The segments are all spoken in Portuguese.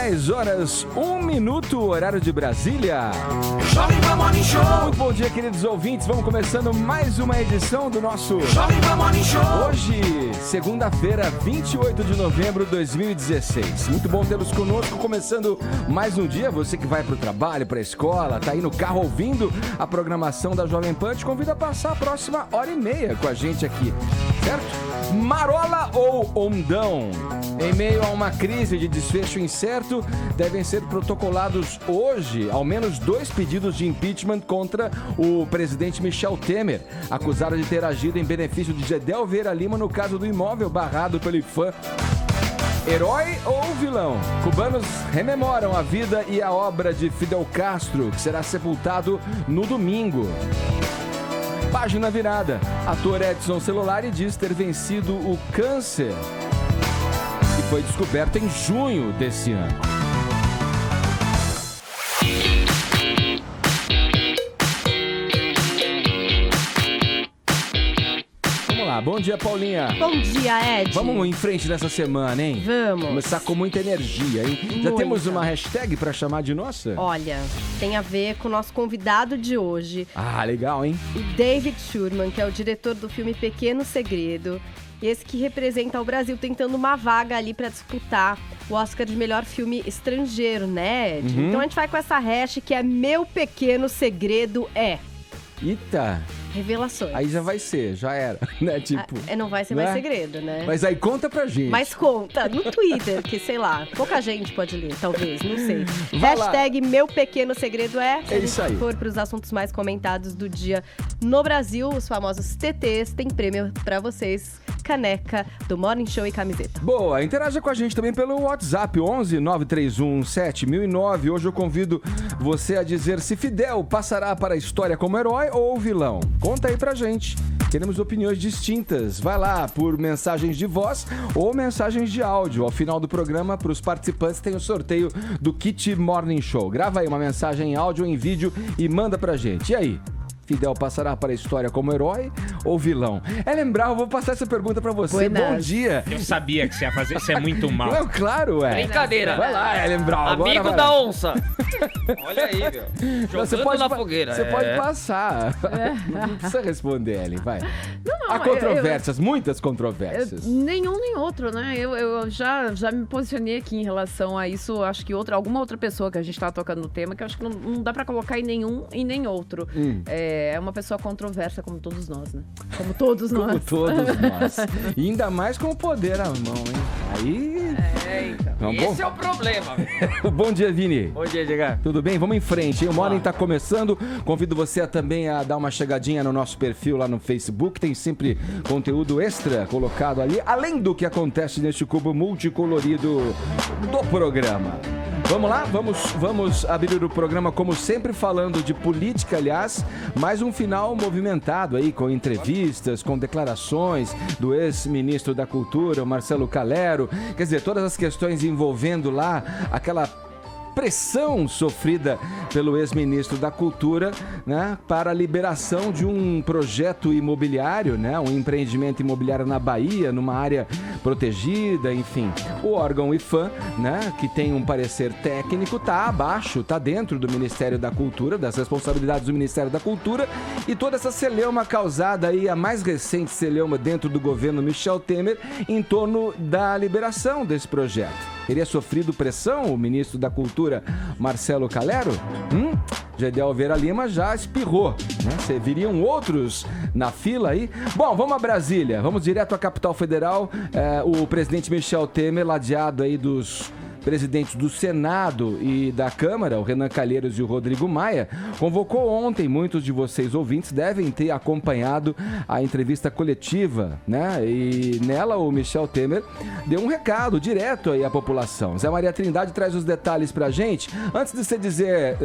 10 horas, 1 minuto, horário de Brasília. Jovem Pan Morning Show. Muito bom dia, queridos ouvintes. Vamos começando mais uma edição do nosso Jovem Pan Morning Show. Hoje, segunda-feira, 28 de novembro de 2016. Muito bom tê-los conosco, começando mais um dia. Você que vai pro trabalho, pra escola, tá aí no carro ouvindo a programação da Jovem Pan, te convido a passar a próxima hora e meia com a gente aqui, certo? Marola ou ondão? Em meio a uma crise de desfecho incerto, devem ser protocolados hoje ao menos 2 pedidos de impeachment contra o presidente Michel Temer, acusado de ter agido em benefício de Gedel Vieira Lima no caso do imóvel barrado pelo IPHAN. Herói ou vilão? Cubanos rememoram a vida e a obra de Fidel Castro, que será sepultado no domingo. Página virada. Ator Edson Celulari diz ter vencido o câncer, que foi descoberto em junho desse ano. Bom dia, Paulinha. Bom dia, Ed. Vamos em frente nessa semana, hein? Vamos. Começar com muita energia, hein? Muita. Já temos uma hashtag pra chamar de nossa? Olha, tem a ver com o nosso convidado de hoje. Ah, legal, hein? O David Schurman, que é o diretor do filme Pequeno Segredo. Esse que representa o Brasil tentando uma vaga ali pra disputar o Oscar de melhor filme estrangeiro, né, Ed? Então a gente vai com essa hashtag que é Meu Pequeno Segredo é. Eita! Revelações. Aí já vai ser, já era, né? Tipo. Não vai ser mais segredo, né? Mas aí conta pra gente. Mas conta no Twitter, que sei lá, pouca gente pode ler, talvez, não sei. Vai Hashtag Meu Pequeno Segredo é. É isso aí. Se for pros assuntos mais comentados do dia no Brasil, os famosos TTs, tem prêmio pra vocês. Caneca do Morning Show e camiseta. Boa, interaja com a gente também pelo WhatsApp 11 931 7009. Hoje eu convido você a dizer se Fidel passará para a história como herói ou vilão. Conta aí pra gente. Queremos opiniões distintas. Vai lá por mensagens de voz ou mensagens de áudio. Ao final do programa, para os participantes, tem o sorteio do Kit Morning Show. Grava aí uma mensagem em áudio ou em vídeo e manda pra gente. E aí? Fidel passará para a história como herói ou vilão? Eu vou passar essa pergunta pra você. Buenas. Bom dia. Eu sabia que você ia fazer, isso é muito mal. Não, claro, é. Brincadeira. Vai lá, Ellen Brown. Amigo da onça. Olha aí, meu. Não, Jogando na fogueira. Você pode passar. Não precisa responder, Ellen, vai. Não, Há controvérsias, muitas controvérsias. Nenhum nem outro, né? Eu já me posicionei aqui em relação a isso. Acho que alguma outra pessoa que a gente tá tocando no tema, que eu acho que não dá pra colocar em nenhum e nem outro. É uma pessoa controversa como todos nós, né? Como todos nós. Como todos nós. E ainda mais com o poder à mão, hein? Aí... Então. Esse é o problema. Bom dia, Vini. Bom dia, Diego. Tudo bem? Vamos em frente, hein? O Morning tá começando. Convido você também a dar uma chegadinha no nosso perfil lá no Facebook. Tem sempre conteúdo extra colocado ali, além do que acontece neste cubo multicolorido do programa. Vamos lá? Vamos abrir o programa, como sempre, falando de política, aliás, mais um final movimentado aí, com entrevistas, com declarações do ex-ministro da Cultura, o Marcelo Calero. Quer dizer, todas as questões envolvendo lá aquela pressão sofrida pelo ex-ministro da Cultura, né, para a liberação de um projeto imobiliário, né, um empreendimento imobiliário na Bahia, numa área protegida, enfim. O órgão IPHAN, né, que tem um parecer técnico, está abaixo, está dentro do Ministério da Cultura, das responsabilidades do Ministério da Cultura, e toda essa celeuma causada aí, a mais recente celeuma dentro do governo Michel Temer, em torno da liberação desse projeto. Teria sofrido pressão o ministro da Cultura, Marcelo Calero? Gedel Vieira Lima já espirrou, né? Viriam outros na fila aí? Bom, vamos a Brasília, vamos direto à capital federal. O presidente Michel Temer, ladeado aí dos presidentes do Senado e da Câmara, o Renan Calheiros e o Rodrigo Maia, convocou ontem, muitos de vocês ouvintes devem ter acompanhado a entrevista coletiva, né? E nela o Michel Temer deu um recado direto aí à população. Zé Maria Trindade traz os detalhes pra gente. Antes de você dizer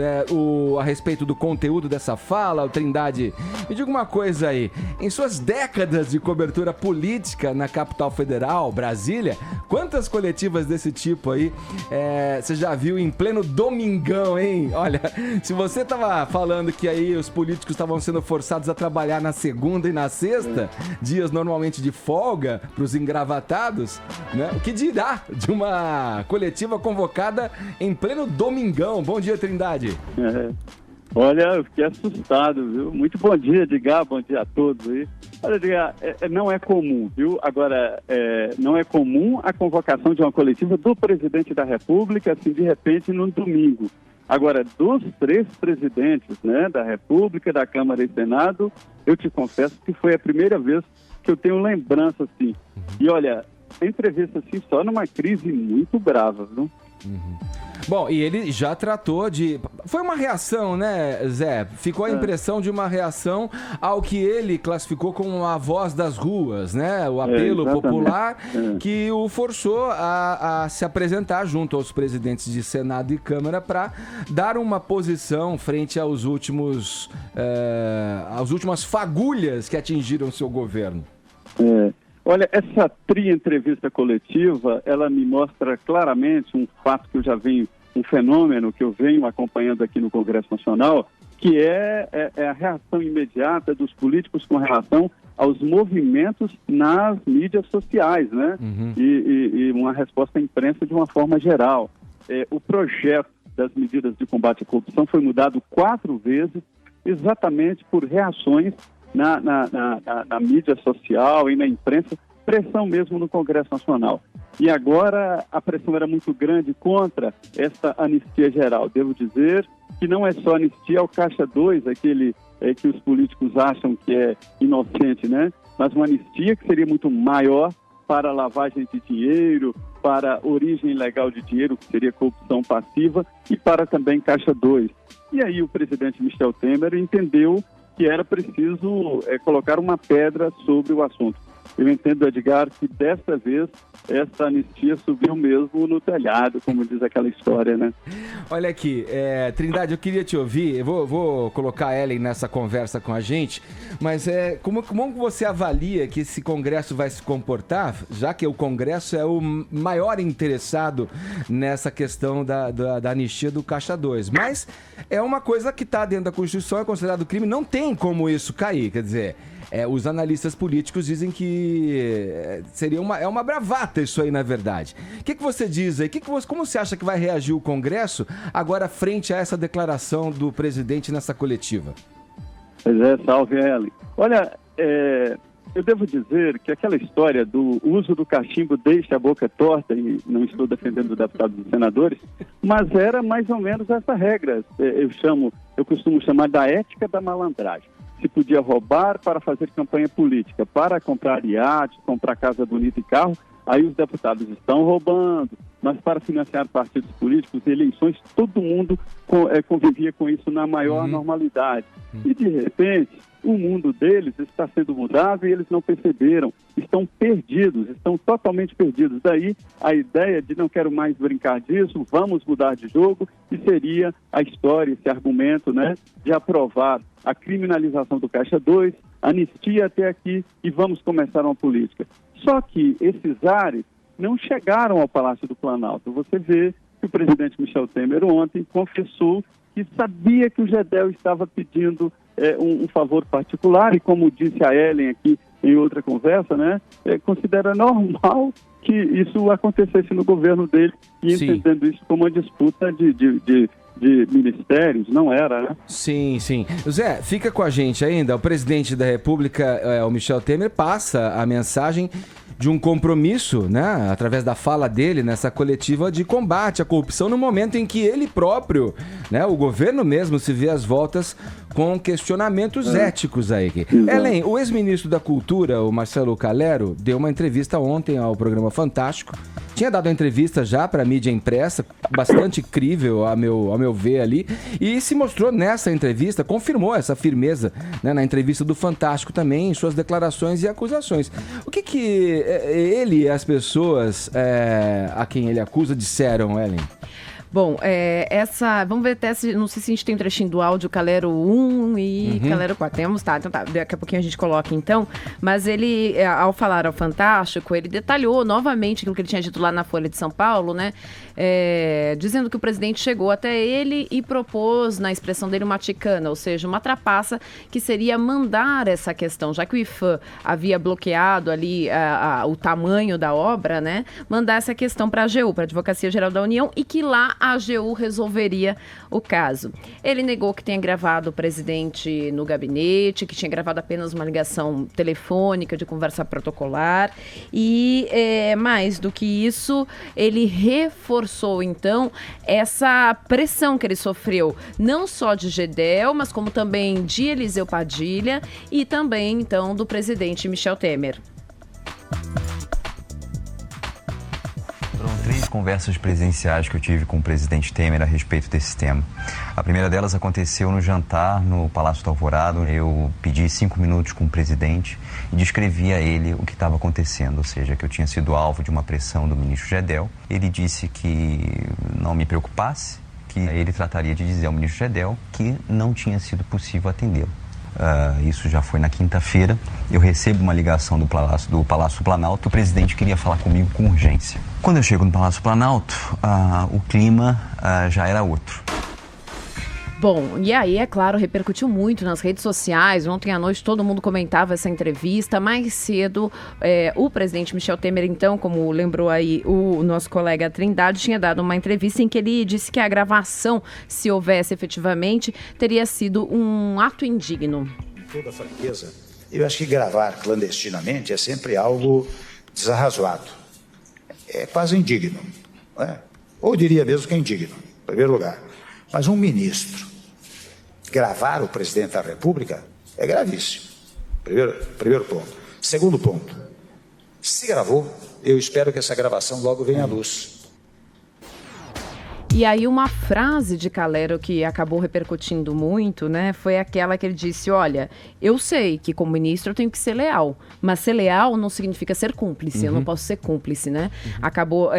a respeito do conteúdo dessa fala, o Trindade, me diga uma coisa aí. Em suas décadas de cobertura política na capital federal, Brasília, quantas coletivas desse tipo aí você já viu em pleno domingão, hein? Olha, se você tava falando que aí os políticos estavam sendo forçados a trabalhar na segunda e na sexta, dias normalmente de folga pros engravatados, né? O que dirá de uma coletiva convocada em pleno domingão? Bom dia, Trindade. Olha, eu fiquei assustado, viu? Muito bom dia, Edgar, bom dia a todos aí. Olha, Edgar, não é comum, viu? Agora, não é comum a convocação de uma coletiva do presidente da República, assim, de repente, num domingo. Agora, dos 3 presidentes, né, da República, da Câmara e Senado, eu te confesso que foi a primeira vez que eu tenho lembrança, assim. E olha, entrevista, assim, só numa crise muito brava, viu? Bom, e ele já tratou de... Foi uma reação, né, Zé? Ficou a impressão de uma reação ao que ele classificou como a voz das ruas, né? O apelo popular que o forçou a se apresentar junto aos presidentes de Senado e Câmara para dar uma posição frente aos últimas fagulhas que atingiram seu governo. Olha, essa entrevista coletiva, ela me mostra claramente um fato que eu já venho, um fenômeno que eu venho acompanhando aqui no Congresso Nacional, que é a reação imediata dos políticos com relação aos movimentos nas mídias sociais, né? E uma resposta à imprensa de uma forma geral. O projeto das medidas de combate à corrupção foi mudado 4 vezes, exatamente por reações na mídia social e na imprensa, pressão mesmo no Congresso Nacional. E agora a pressão era muito grande contra essa anistia geral. Devo dizer que não é só anistia ao Caixa 2, aquele que os políticos acham que é inocente, né? Mas uma anistia que seria muito maior para lavagem de dinheiro, para origem ilegal de dinheiro, que seria corrupção passiva, e para também Caixa 2. E aí o presidente Michel Temer entendeu que era preciso colocar uma pedra sobre o assunto. Eu entendo, Edgar, que desta vez essa anistia subiu mesmo no telhado, como diz aquela história, né? Olha aqui, Trindade, eu queria te ouvir, eu vou colocar a Ellen nessa conversa com a gente, mas como você avalia que esse Congresso vai se comportar, já que o Congresso é o maior interessado nessa questão da anistia do Caixa 2, mas é uma coisa que está dentro da Constituição, é considerado crime, não tem como isso cair, quer dizer... os analistas políticos dizem que seria uma bravata isso aí, na verdade. O que você diz aí? Como você acha que vai reagir o Congresso agora frente a essa declaração do presidente nessa coletiva? Pois salve, Ellen. Olha, eu devo dizer que aquela história do uso do cachimbo deixa a boca torta, e não estou defendendo os deputados e senadores, mas era mais ou menos essa regra. Eu costumo chamar da ética da malandragem. Se podia roubar para fazer campanha política, para comprar iate, comprar casa bonita e carro, aí os deputados estão roubando, mas para financiar partidos políticos e eleições, todo mundo convivia com isso na maior normalidade. E, de repente, o mundo deles está sendo mudado e eles não perceberam. Estão perdidos, estão totalmente perdidos. Daí a ideia de não quero mais brincar disso, vamos mudar de jogo, e seria a história, esse argumento, né, de aprovar a criminalização do Caixa 2, anistia até aqui e vamos começar uma política. Só que esses ares não chegaram ao Palácio do Planalto. Você vê que o presidente Michel Temer ontem confessou que sabia que o Gedel estava pedindo um favor particular e, como disse a Ellen aqui em outra conversa, né, considera normal que isso acontecesse no governo dele e entendendo isso como uma disputa de ministérios, não era, né? Sim. Zé, fica com a gente ainda. O presidente da República, o Michel Temer, passa a mensagem de um compromisso, né, através da fala dele nessa coletiva de combate à corrupção no momento em que ele próprio, né, o governo mesmo se vê às voltas com questionamentos éticos aí. Ellen, o ex-ministro da Cultura, o Marcelo Calero, deu uma entrevista ontem ao programa Fantástico. Tinha dado uma entrevista já para a mídia impressa, bastante crível, ao meu ver ali, e se mostrou nessa entrevista, confirmou essa firmeza, né, na entrevista do Fantástico também, em suas declarações e acusações. O que ele e as pessoas a quem ele acusa disseram, Ellen? Bom, vamos ver até se, não sei se a gente tem um trechinho do áudio, Calero 1 e Calero 4. Temos, tá, então tá, daqui a pouquinho a gente coloca então, mas ele, ao falar ao Fantástico, ele detalhou novamente aquilo que ele tinha dito lá na Folha de São Paulo, né, dizendo que o presidente chegou até ele e propôs, na expressão dele, uma ticana, ou seja, uma trapaça que seria mandar essa questão, já que o IPHAN havia bloqueado ali o tamanho da obra, né, mandar essa questão para a AGU, para a Advocacia Geral da União, e que lá a AGU resolveria o caso. Ele negou que tenha gravado o presidente no gabinete, que tinha gravado apenas uma ligação telefônica de conversa protocolar e, mais do que isso, ele reforçou, então, essa pressão que ele sofreu, não só de Gedel, mas como também de Eliseu Padilha e também, então, do presidente Michel Temer. Foram 3 conversas presenciais que eu tive com o presidente Temer a respeito desse tema. A primeira delas aconteceu no jantar no Palácio do Alvorada. Eu pedi 5 minutos com o presidente e descrevi a ele o que estava acontecendo, ou seja, que eu tinha sido alvo de uma pressão do ministro Gedel. Ele disse que não me preocupasse, que ele trataria de dizer ao ministro Gedel que não tinha sido possível atendê-lo. Isso já foi na quinta-feira. Eu recebo uma ligação do Palácio Planalto. O presidente queria falar comigo com urgência. Quando eu chego no Palácio Planalto, o clima já era outro. Bom, e aí, é claro, repercutiu muito nas redes sociais. Ontem à noite todo mundo comentava essa entrevista. Mais cedo, o presidente Michel Temer, então, como lembrou aí o nosso colega Trindade, tinha dado uma entrevista em que ele disse que a gravação, se houvesse efetivamente, teria sido um ato indigno. Com toda franqueza, eu acho que gravar clandestinamente é sempre algo desarrazoado. É quase indigno, né? Ou diria mesmo que é indigno, em primeiro lugar. Mas um ministro gravar o presidente da República é gravíssimo. Primeiro ponto. Segundo ponto, se gravou, eu espero que essa gravação logo venha à luz. E aí uma frase de Calero que acabou repercutindo muito, né, foi aquela que ele disse, olha, eu sei que como ministro eu tenho que ser leal, mas ser leal não significa ser cúmplice, eu não posso ser cúmplice, né? Acabou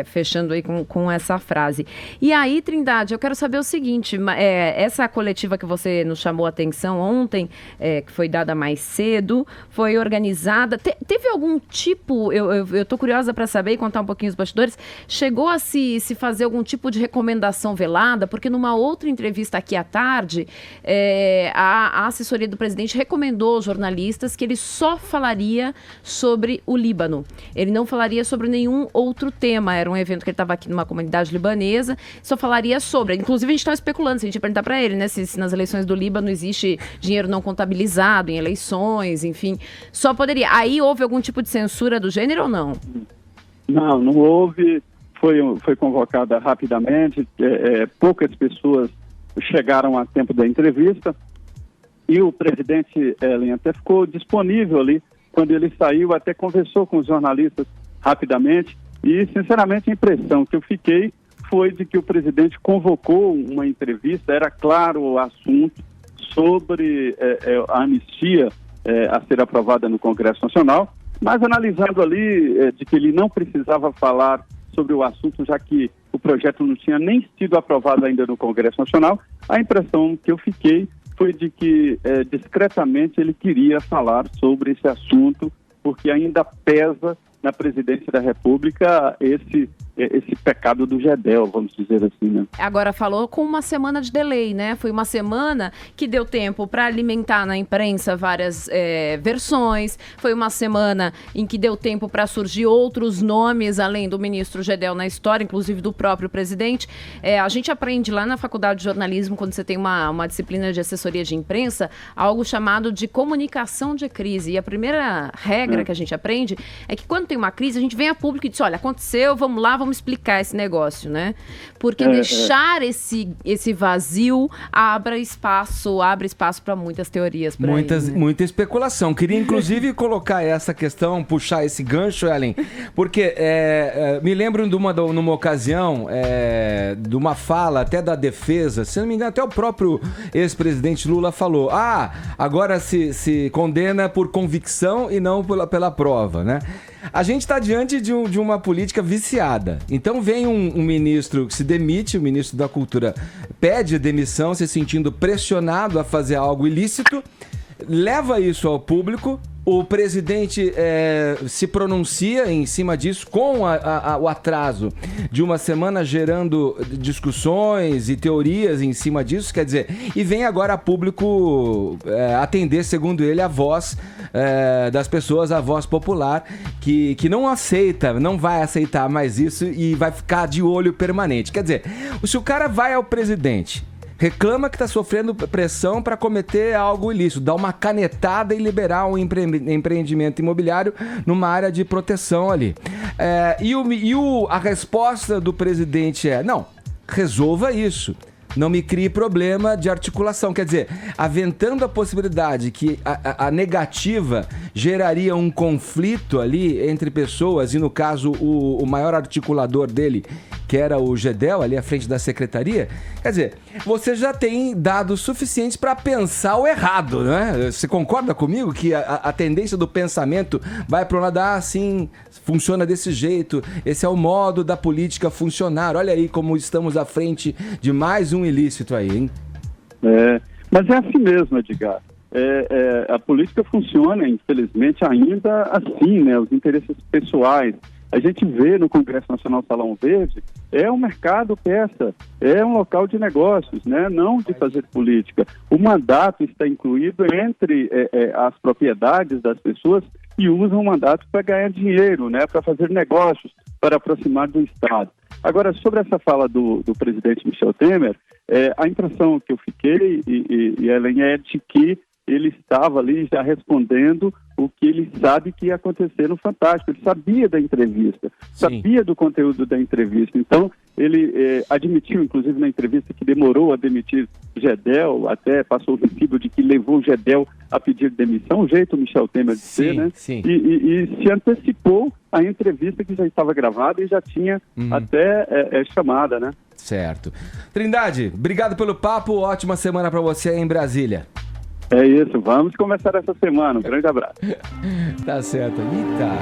fechando aí com essa frase. E aí, Trindade, eu quero saber o seguinte, essa coletiva que você nos chamou a atenção ontem, que foi dada mais cedo, foi organizada, teve algum tipo, eu tô curiosa para saber e contar um pouquinho os bastidores, chegou a se fazer algum tipo de recomendação velada, porque numa outra entrevista aqui à tarde, a assessoria do presidente recomendou aos jornalistas que ele só falaria sobre o Líbano. Ele não falaria sobre nenhum outro tema. Era um evento que ele estava aqui numa comunidade libanesa, só falaria sobre. Inclusive, a gente estava especulando, se a gente perguntar para ele, né, se nas eleições do Líbano existe dinheiro não contabilizado em eleições, enfim, só poderia. Aí houve algum tipo de censura do gênero ou não? Não houve. Foi convocada rapidamente, poucas pessoas chegaram a tempo da entrevista e o presidente Ellen até ficou disponível ali. Quando ele saiu, até conversou com os jornalistas rapidamente e, sinceramente, a impressão que eu fiquei foi de que o presidente convocou uma entrevista, era claro o assunto sobre a anistia a ser aprovada no Congresso Nacional, mas analisando ali de que ele não precisava falar sobre o assunto, já que o projeto não tinha nem sido aprovado ainda no Congresso Nacional, a impressão que eu fiquei foi de que, discretamente, ele queria falar sobre esse assunto, porque ainda pesa na presidência da República esse pecado do Gedel, vamos dizer assim, né? Agora falou com uma semana de delay, né? Foi uma semana que deu tempo para alimentar na imprensa várias versões, foi uma semana em que deu tempo para surgir outros nomes, além do ministro Gedel na história, inclusive do próprio presidente. A gente aprende lá na Faculdade de Jornalismo, quando você tem uma disciplina de assessoria de imprensa, algo chamado de comunicação de crise. E a primeira regra que a gente aprende é que quando tem uma crise, a gente vem a público e diz, olha, aconteceu, vamos lá, vamos explicar esse negócio, né? Porque deixar esse vazio abre espaço para muitas teorias por aí, né? Muita especulação. Queria, inclusive, colocar essa questão, puxar esse gancho, Ellen, porque me lembro numa ocasião, de uma fala até da defesa, se não me engano, até o próprio ex-presidente Lula falou, agora se condena por convicção e não pela prova, né? A gente está diante de uma política viciada. Então vem um ministro que se demite, o ministro da Cultura pede demissão, se sentindo pressionado a fazer algo ilícito, leva isso ao público, o presidente se pronuncia em cima disso com o atraso de uma semana, gerando discussões e teorias em cima disso, quer dizer, e vem agora a público atender, segundo ele, a voz das pessoas, a voz popular, que não aceita, não vai aceitar mais isso e vai ficar de olho permanente. Quer dizer, se o cara vai ao presidente, reclama que está sofrendo pressão para cometer algo ilícito, dar uma canetada e liberar um empreendimento imobiliário numa área de proteção ali. A resposta do presidente não, resolva isso. Não me crie problema de articulação. Quer dizer, aventando a possibilidade que a negativa geraria um conflito ali entre pessoas, e no caso o maior articulador dele, que era o Gedel, ali à frente da secretaria. Quer dizer, você já tem dados suficientes para pensar o errado, né? Você concorda comigo que a tendência do pensamento vai para um lado, assim, funciona desse jeito, esse é o modo da política funcionar. Olha aí como estamos à frente de mais um ilícito aí, hein? Mas é assim mesmo, Edgar. A política funciona, infelizmente, ainda assim, né? Os interesses pessoais. A gente vê no Congresso Nacional Salão Verde, é um mercado peça, é um local de negócios, né? Não de fazer política. O mandato está incluído entre as propriedades das pessoas e usam o mandato para ganhar dinheiro, né? Para fazer negócios, para aproximar do Estado. Agora, sobre essa fala do presidente Michel Temer, a impressão que eu fiquei, e Ellen, é de que ele estava ali já respondendo o que ele sabe que ia acontecer no Fantástico. Ele sabia da entrevista, sabia do conteúdo da entrevista. Então, ele admitiu, inclusive na entrevista, que demorou a demitir Gedel, até passou o recibo de que levou Gedel a pedir demissão, o jeito Michel Temer de ser, né? Sim. E se antecipou a entrevista que já estava gravada e já tinha até chamada, né? Certo. Trindade, obrigado pelo papo, ótima semana para você aí em Brasília. É isso, vamos começar essa semana. Um grande abraço. Tá certo. Eita.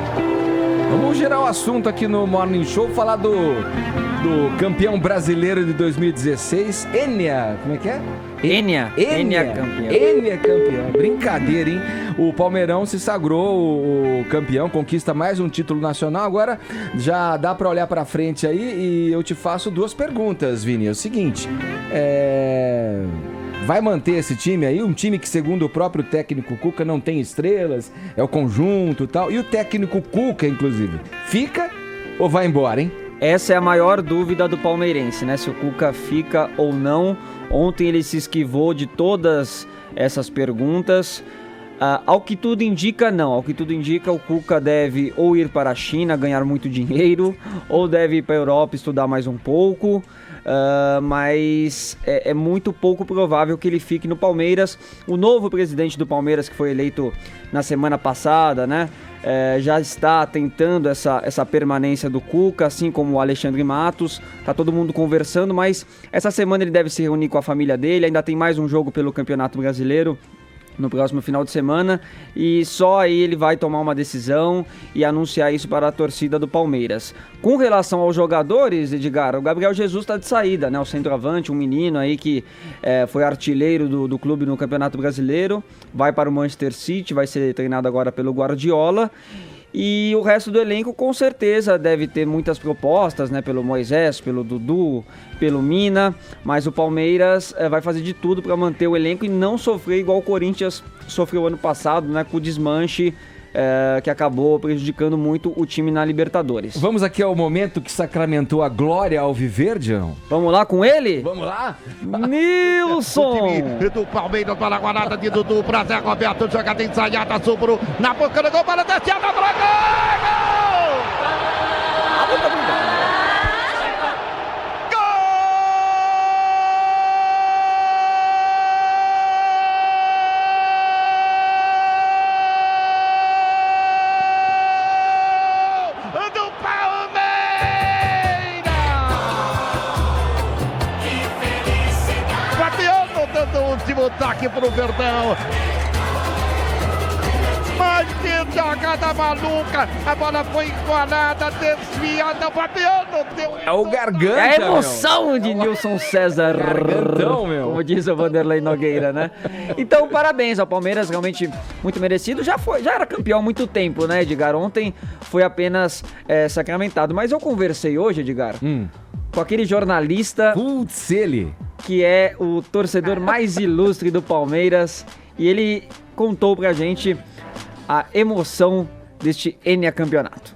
Vamos girar o assunto aqui no Morning Show, falar do campeão brasileiro de 2016, Enia. Como é que é? Enia campeão. Enia campeão. Brincadeira, hein? O Palmeirão se sagrou o campeão, conquista mais um título nacional. Agora já dá pra olhar pra frente aí e eu te faço duas perguntas, Vini. É o seguinte, vai manter esse time aí? Um time que, segundo o próprio técnico Cuca, não tem estrelas, é o conjunto e tal. E o técnico Cuca, inclusive, fica ou vai embora, hein? Essa é a maior dúvida do palmeirense, né? Se o Cuca fica ou não. Ontem ele se esquivou de todas essas perguntas. Ao que tudo indica, não. Ao que tudo indica, o Cuca deve ou ir para a China, ganhar muito dinheiro, ou deve ir para a Europa estudar mais um pouco. Mas é muito pouco provável que ele fique no Palmeiras. O novo presidente do Palmeiras, que foi eleito na semana passada, né, já está tentando essa permanência do Cuca, assim como o Alexandre Matos. Tá todo mundo conversando, mas essa semana ele deve se reunir com a família dele. Ainda tem mais um jogo pelo Campeonato Brasileiro no próximo final de semana, e só aí ele vai tomar uma decisão e anunciar isso para a torcida do Palmeiras. Com relação aos jogadores, Edgar, o Gabriel Jesus está de saída, né? O centroavante, um menino aí que foi artilheiro do clube no Campeonato Brasileiro, vai para o Manchester City, vai ser treinado agora pelo Guardiola. E o resto do elenco com certeza deve ter muitas propostas, né? Pelo Moisés, pelo Dudu, pelo Mina. Mas o Palmeiras vai fazer de tudo para manter o elenco e não sofrer igual o Corinthians sofreu ano passado, né? Com o desmanche que acabou prejudicando muito o time na Libertadores. Vamos aqui ao momento que sacramentou a glória alviverde, não? Vamos lá com ele? Vamos lá? Nilson! Do Palmeiras para a guarda de Dudu, para Zé Roberto, jogada ensaiada, sobrou na boca do gol, para descer, para gol! Último ataque pro Verdão. Que jogada maluca! A bola foi enganada, desviada, Fabiano deu... É o Garganta, É a emoção de Nilson César. Gargantão, meu. Como diz o Vanderlei Nogueira, né? Então, parabéns ao Palmeiras, realmente muito merecido. Já era campeão há muito tempo, né, Edgar? Ontem foi apenas sacramentado. Mas eu conversei hoje, Edgar, com aquele jornalista... Putz, ele... que é o torcedor mais ilustre do Palmeiras. E ele contou pra gente a emoção deste Enia campeonato.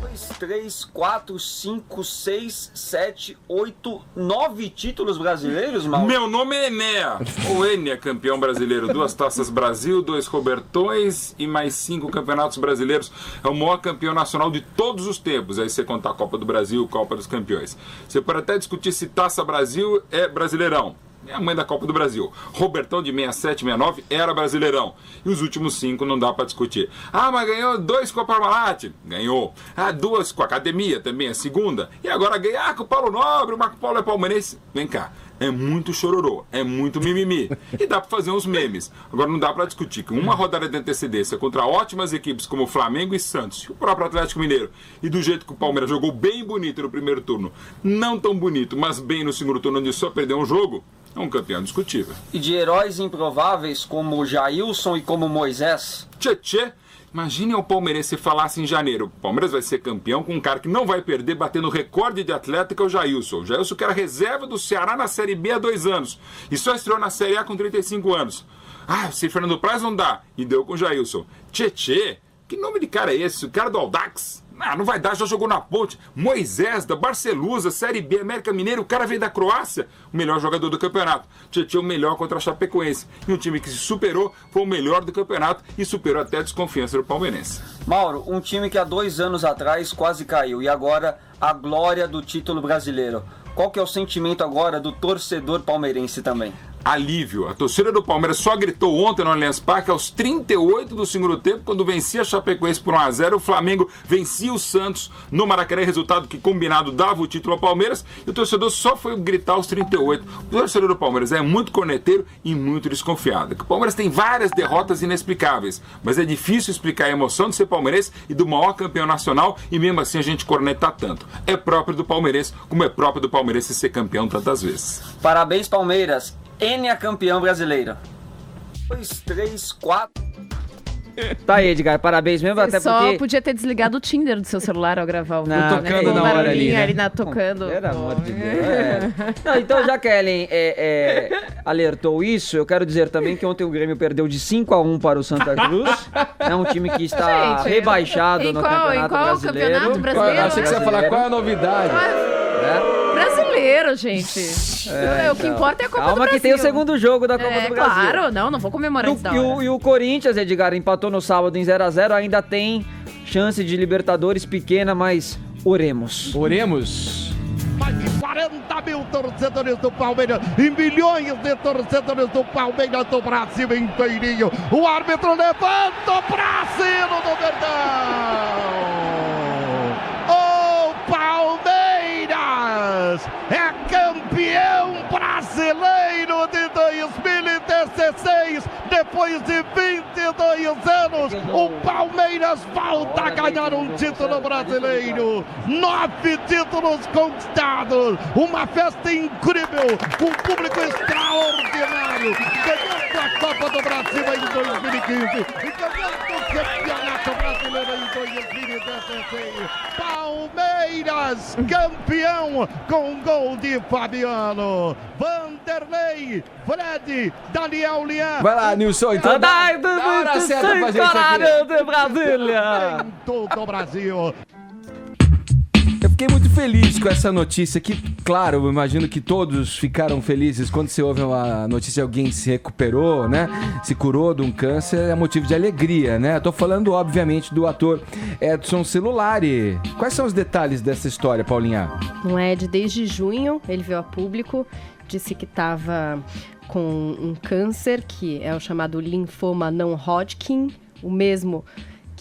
2, 3, 4, 5, 6, 7, 8, 9 títulos brasileiros, Mauro? Meu nome é Enea. O Enia, campeão brasileiro. 2 Taças Brasil, 2 Robertões e mais 5 campeonatos brasileiros. É o maior campeão nacional de todos os tempos. Aí você contar a Copa do Brasil, Copa dos Campeões. Você pode até discutir se Taça Brasil é Brasileirão. É a mãe da Copa do Brasil. Robertão de 67, 69 era Brasileirão. E os últimos 5 não dá pra discutir. Ah, mas ganhou 2 com a Parmalat. Ganhou. 2 com a Academia também, a segunda. E agora ganhar com o Paulo Nobre. O Marco Paulo é palmeirense. Vem cá. É muito chororô, é muito mimimi. E dá pra fazer uns memes. Agora não dá pra discutir que uma rodada de antecedência contra ótimas equipes como Flamengo e Santos, e o próprio Atlético Mineiro, e do jeito que o Palmeiras jogou bem bonito no primeiro turno, não tão bonito, mas bem no segundo turno, onde só perdeu um jogo, é um campeão discutível. E de heróis improváveis como Jailson e como Moisés? Tchê. Imagine o palmeirense falasse em janeiro: o Palmeiras vai ser campeão com um cara que não vai perder, batendo o recorde de atleta, que é o Jailson. O Jailson que era reserva do Ceará na Série B há 2 anos. E só estreou na Série A com 35 anos. Ah, se Fernando Praz não dá. E deu com o Jailson. Tchê. Que nome de cara é esse? O cara do Audax? Não vai dar, já jogou na Ponte. Moisés, da Barcelusa, Série B, América Mineiro, o cara veio da Croácia, o melhor jogador do campeonato. Tchê, o melhor contra a Chapecoense. E um time que se superou, foi o melhor do campeonato e superou até a desconfiança do palmeirense. Mauro, um time que há 2 anos atrás quase caiu e agora a glória do título brasileiro. Qual que é o sentimento agora do torcedor palmeirense também? Alívio. A torcida do Palmeiras só gritou ontem no Allianz Parque aos 38 do segundo tempo, quando vencia a Chapecoense por 1-0, o Flamengo vencia o Santos no Maracanã, resultado que combinado dava o título ao Palmeiras, e o torcedor só foi gritar aos 38. O torcedor do Palmeiras é muito corneteiro e muito desconfiado. O Palmeiras tem várias derrotas inexplicáveis, mas é difícil explicar a emoção de ser palmeirense e do maior campeão nacional, e mesmo assim a gente corneta tanto. É próprio do palmeirense, como é próprio do palmeirense ser campeão tantas vezes. Parabéns, Palmeiras! Enia campeão brasileiro. 2, 3, 4. Tá aí, Edgar, parabéns mesmo, até só porque... podia ter desligado o Tinder do seu celular ao gravar o vídeo. Não, tocando na hora ali, né? Tocando. Pelo amor de Deus. Não, então, já que a Ellen alertou isso, eu quero dizer também que ontem o Grêmio perdeu de 5-1 para o Santa Cruz. É um time que está rebaixado no Campeonato Brasileiro. Campeonato brasileiro? Achei que você ia falar qual é a novidade. Brasileiro, gente. O que importa é a Copa do Brasil. Calma que tem o segundo jogo da Copa do Brasil. Claro, não vou comemorar isso da hora. E o Corinthians, Edgar, empatou no sábado em 0-0, ainda tem chance de Libertadores pequena, mas oremos. Oremos. Mais de 40 mil torcedores do Palmeiras e milhões de torcedores do Palmeiras do Brasil inteirinho. O árbitro levanta o Brasil do Verdão. O Palmeiras é campeão brasileiro de 2016. Depois de 22 anos, o Palmeiras volta a ganhar um título brasileiro. 9 títulos conquistados. Uma festa incrível, com um público extraordinário. Ganhando a Copa do Brasil em 2015 e ganhando o Campeonato Brasileiro em 2016. Palmeiras campeão com gol de Fabiano, Vanderlei, Fred, Daniel Lian. Vai lá, Nilson, então dá hora certa pra gente aqui. de Brasília. Em todo o Brasil. Eu fiquei muito feliz com essa notícia que, claro, eu imagino que todos ficaram felizes quando você ouve uma notícia de alguém se recuperou, né? Se curou de um câncer, é motivo de alegria, né? Eu tô falando, obviamente, do ator Edson Celulari. Quais são os detalhes dessa história, Paulinha? Não é desde junho, ele veio a público, disse que estava com um câncer, que é o chamado linfoma não Hodgkin, o mesmo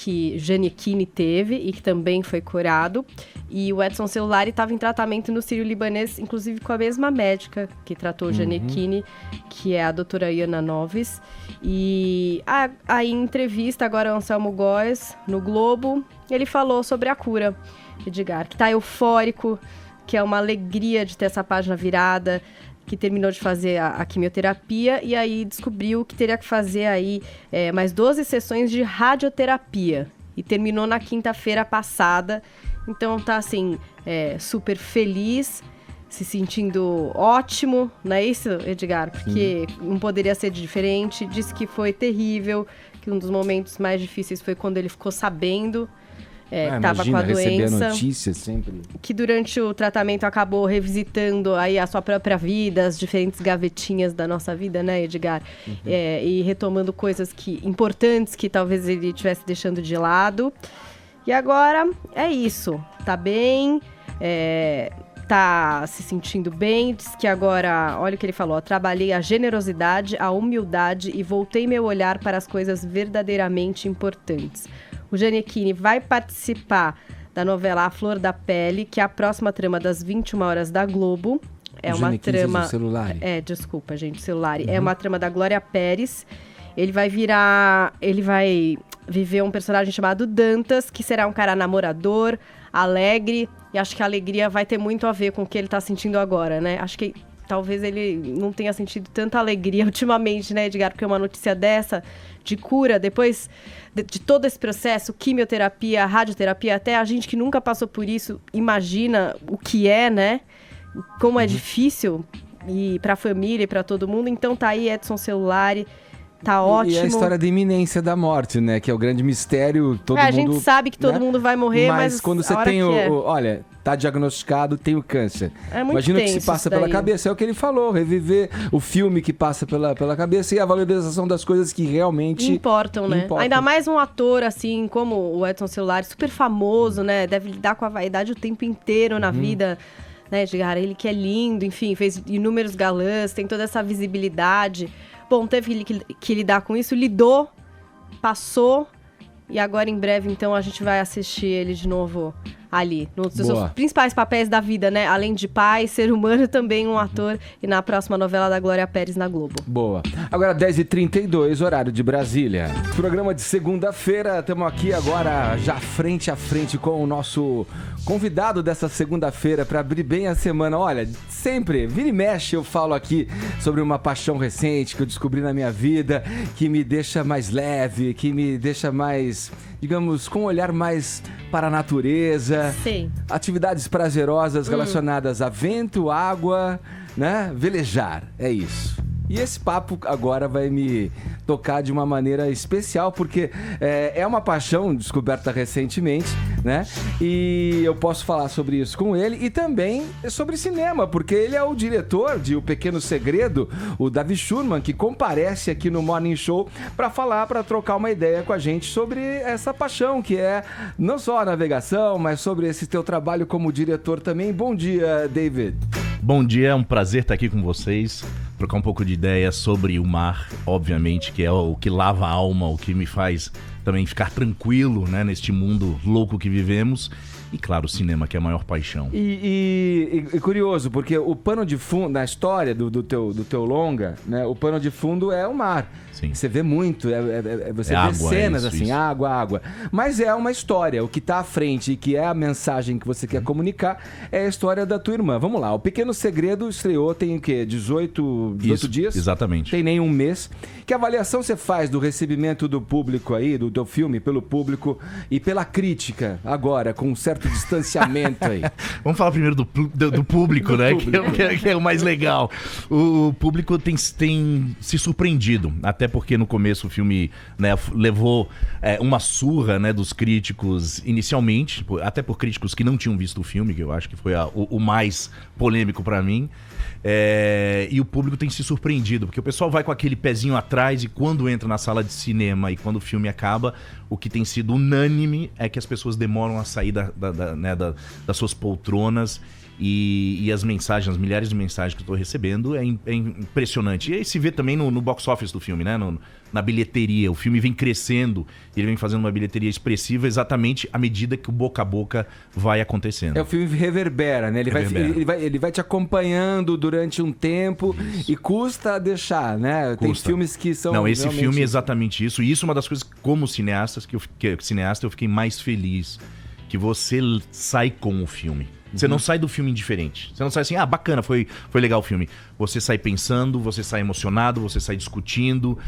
que Giannichini teve e que também foi curado. E o Edson Celulari estava em tratamento no Sírio-Libanês, inclusive com a mesma médica que tratou o Giannichini, que é a doutora Iana Noves. E aí, em entrevista agora, o Anselmo Góes, no Globo, ele falou sobre a cura, Edgar, que está eufórico, que é uma alegria de ter essa página virada, que terminou de fazer a quimioterapia e aí descobriu que teria que fazer aí mais 12 sessões de radioterapia. E terminou na quinta-feira passada. Então tá assim, super feliz, se sentindo ótimo, não é isso, Edgar? Porque não poderia ser diferente. Disse que foi terrível, que um dos momentos mais difíceis foi quando ele ficou sabendo que estava com a doença. A notícia sempre. Que durante o tratamento acabou revisitando aí a sua própria vida, as diferentes gavetinhas da nossa vida, né, Edgar? E retomando coisas importantes que talvez ele estivesse deixando de lado. E agora é isso. Tá bem, tá se sentindo bem. Diz que agora, olha o que ele falou, trabalhei a generosidade, a humildade e voltei meu olhar para as coisas verdadeiramente importantes. O Giannichini vai participar da novela A Flor da Pele, que é a próxima trama das 21 horas da Globo. É uma trama... Celulari. Desculpa, gente, Celulari. É uma trama da Glória Pérez. Ele vai viver um personagem chamado Dantas, que será um cara namorador, alegre. E acho que a alegria vai ter muito a ver com o que ele tá sentindo agora, né? Acho que talvez ele não tenha sentido tanta alegria ultimamente, né, Edgar? Porque uma notícia dessa, de cura, depois de todo esse processo, quimioterapia, radioterapia, até a gente que nunca passou por isso, imagina o que é, né? Como é difícil e para a família e para todo mundo. Então tá aí Edson Celulari, tá ótimo. E a história da iminência da morte, né? Que é o grande mistério. A gente sabe que todo mundo vai morrer, mas quando você tem olha, tá diagnosticado, tem o câncer. É muito Imagina o que se tenso passa isso daí. pela cabeça. É o que ele falou, reviver o filme que passa pela cabeça e a valorização das coisas que realmente importam, né? importam. Ainda mais um ator, assim, como o Edson Celulari, super famoso, né? Deve lidar com a vaidade o tempo inteiro na vida, né, Edgar? Ele que é lindo, enfim, fez inúmeros galãs, tem toda essa visibilidade. Bom, teve que lidar com isso, lidou, passou, e agora em breve, então, a gente vai assistir ele de novo ali, nos seus principais papéis da vida, né? Além de pai, ser humano, também um ator, e na próxima novela da Glória Pérez na Globo. Boa. Agora 10h32, horário de Brasília. Programa de segunda-feira, estamos aqui agora já frente a frente com o nosso convidado dessa segunda-feira para abrir bem a semana. Olha, sempre, vira e mexe, eu falo aqui sobre uma paixão recente que eu descobri na minha vida, que me deixa mais leve, que me deixa mais, digamos, com um olhar mais para a natureza. Sim. Atividades prazerosas relacionadas a vento, água, né? Velejar, é isso. E esse papo agora vai me tocar de uma maneira especial, porque é uma paixão descoberta recentemente, né? E eu posso falar sobre isso com ele e também sobre cinema, porque ele é o diretor de O Pequeno Segredo, o Davi Schurman, que comparece aqui no Morning Show para trocar uma ideia com a gente sobre essa paixão, que é não só a navegação, mas sobre esse teu trabalho como diretor também. Bom dia, David. Bom dia, é um prazer estar aqui com vocês, trocar um pouco de ideia sobre o mar, obviamente, que é o que lava a alma, o que me faz também ficar tranquilo, né, neste mundo louco que vivemos. E claro, o cinema, que é a maior paixão. E curioso, porque o pano de fundo, na história do teu longa, né, o pano de fundo é o mar. Sim. Você vê muito, você vê água, cenas isso, assim, isso. água. Mas é uma história, o que tá à frente e que é a mensagem que você quer comunicar é a história da tua irmã. Vamos lá, O Pequeno Segredo estreou tem o quê? 18 dias? Exatamente. Tem nem um mês. Que avaliação você faz do recebimento do público aí, do teu filme, pelo público e pela crítica agora, com um certo distanciamento aí? Vamos falar primeiro do público, né? Que é o mais legal. O público tem se surpreendido, até porque no começo o filme, né, levou uma surra, né, dos críticos inicialmente, até por críticos que não tinham visto o filme, que eu acho que foi o mais polêmico pra mim. E o público tem se surpreendido, porque o pessoal vai com aquele pezinho atrás e quando entra na sala de cinema e quando o filme acaba, o que tem sido unânime é que as pessoas demoram a sair das suas poltronas E as mensagens, as milhares de mensagens que eu tô recebendo é impressionante. E aí se vê também no box office do filme, né? Na bilheteria. O filme vem crescendo, ele vem fazendo uma bilheteria expressiva exatamente à medida que o boca a boca vai acontecendo. O filme reverbera, né? Ele vai te acompanhando durante um tempo e custa deixar, né? Tem filmes que são... Não, esse filme é exatamente isso. E isso é uma das coisas, como cineasta, eu fiquei mais feliz. Que você sai com o filme. Você não sai do filme indiferente. Você não sai assim, bacana, foi legal o filme. Você sai pensando, você sai emocionado, você sai discutindo.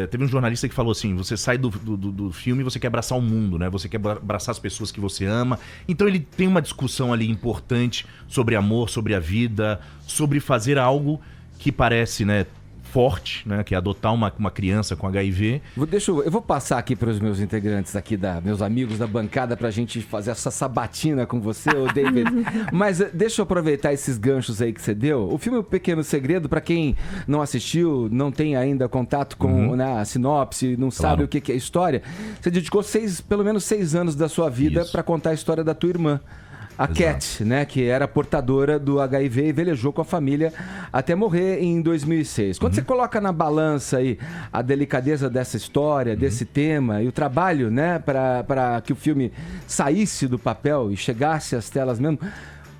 Teve um jornalista que falou assim, você sai do filme e você quer abraçar o mundo, né? Você quer abraçar as pessoas que você ama. Então ele tem uma discussão ali importante sobre amor, sobre a vida, sobre fazer algo que parece, né, forte, né, que é adotar uma criança com HIV. Eu vou passar aqui para os meus integrantes aqui, meus amigos da bancada, pra gente fazer essa sabatina com você, ô David. Mas deixa eu aproveitar esses ganchos aí que você deu. O filme O Pequeno Segredo, para quem não assistiu, não tem ainda contato com a sinopse, não sabe o que é a história, você dedicou pelo menos 6 anos da sua vida para contar a história da tua irmã. A Cat, né, que era portadora do HIV e velejou com a família até morrer em 2006. Quando você coloca na balança aí a delicadeza dessa história, desse tema e o trabalho, né, para que o filme saísse do papel e chegasse às telas mesmo,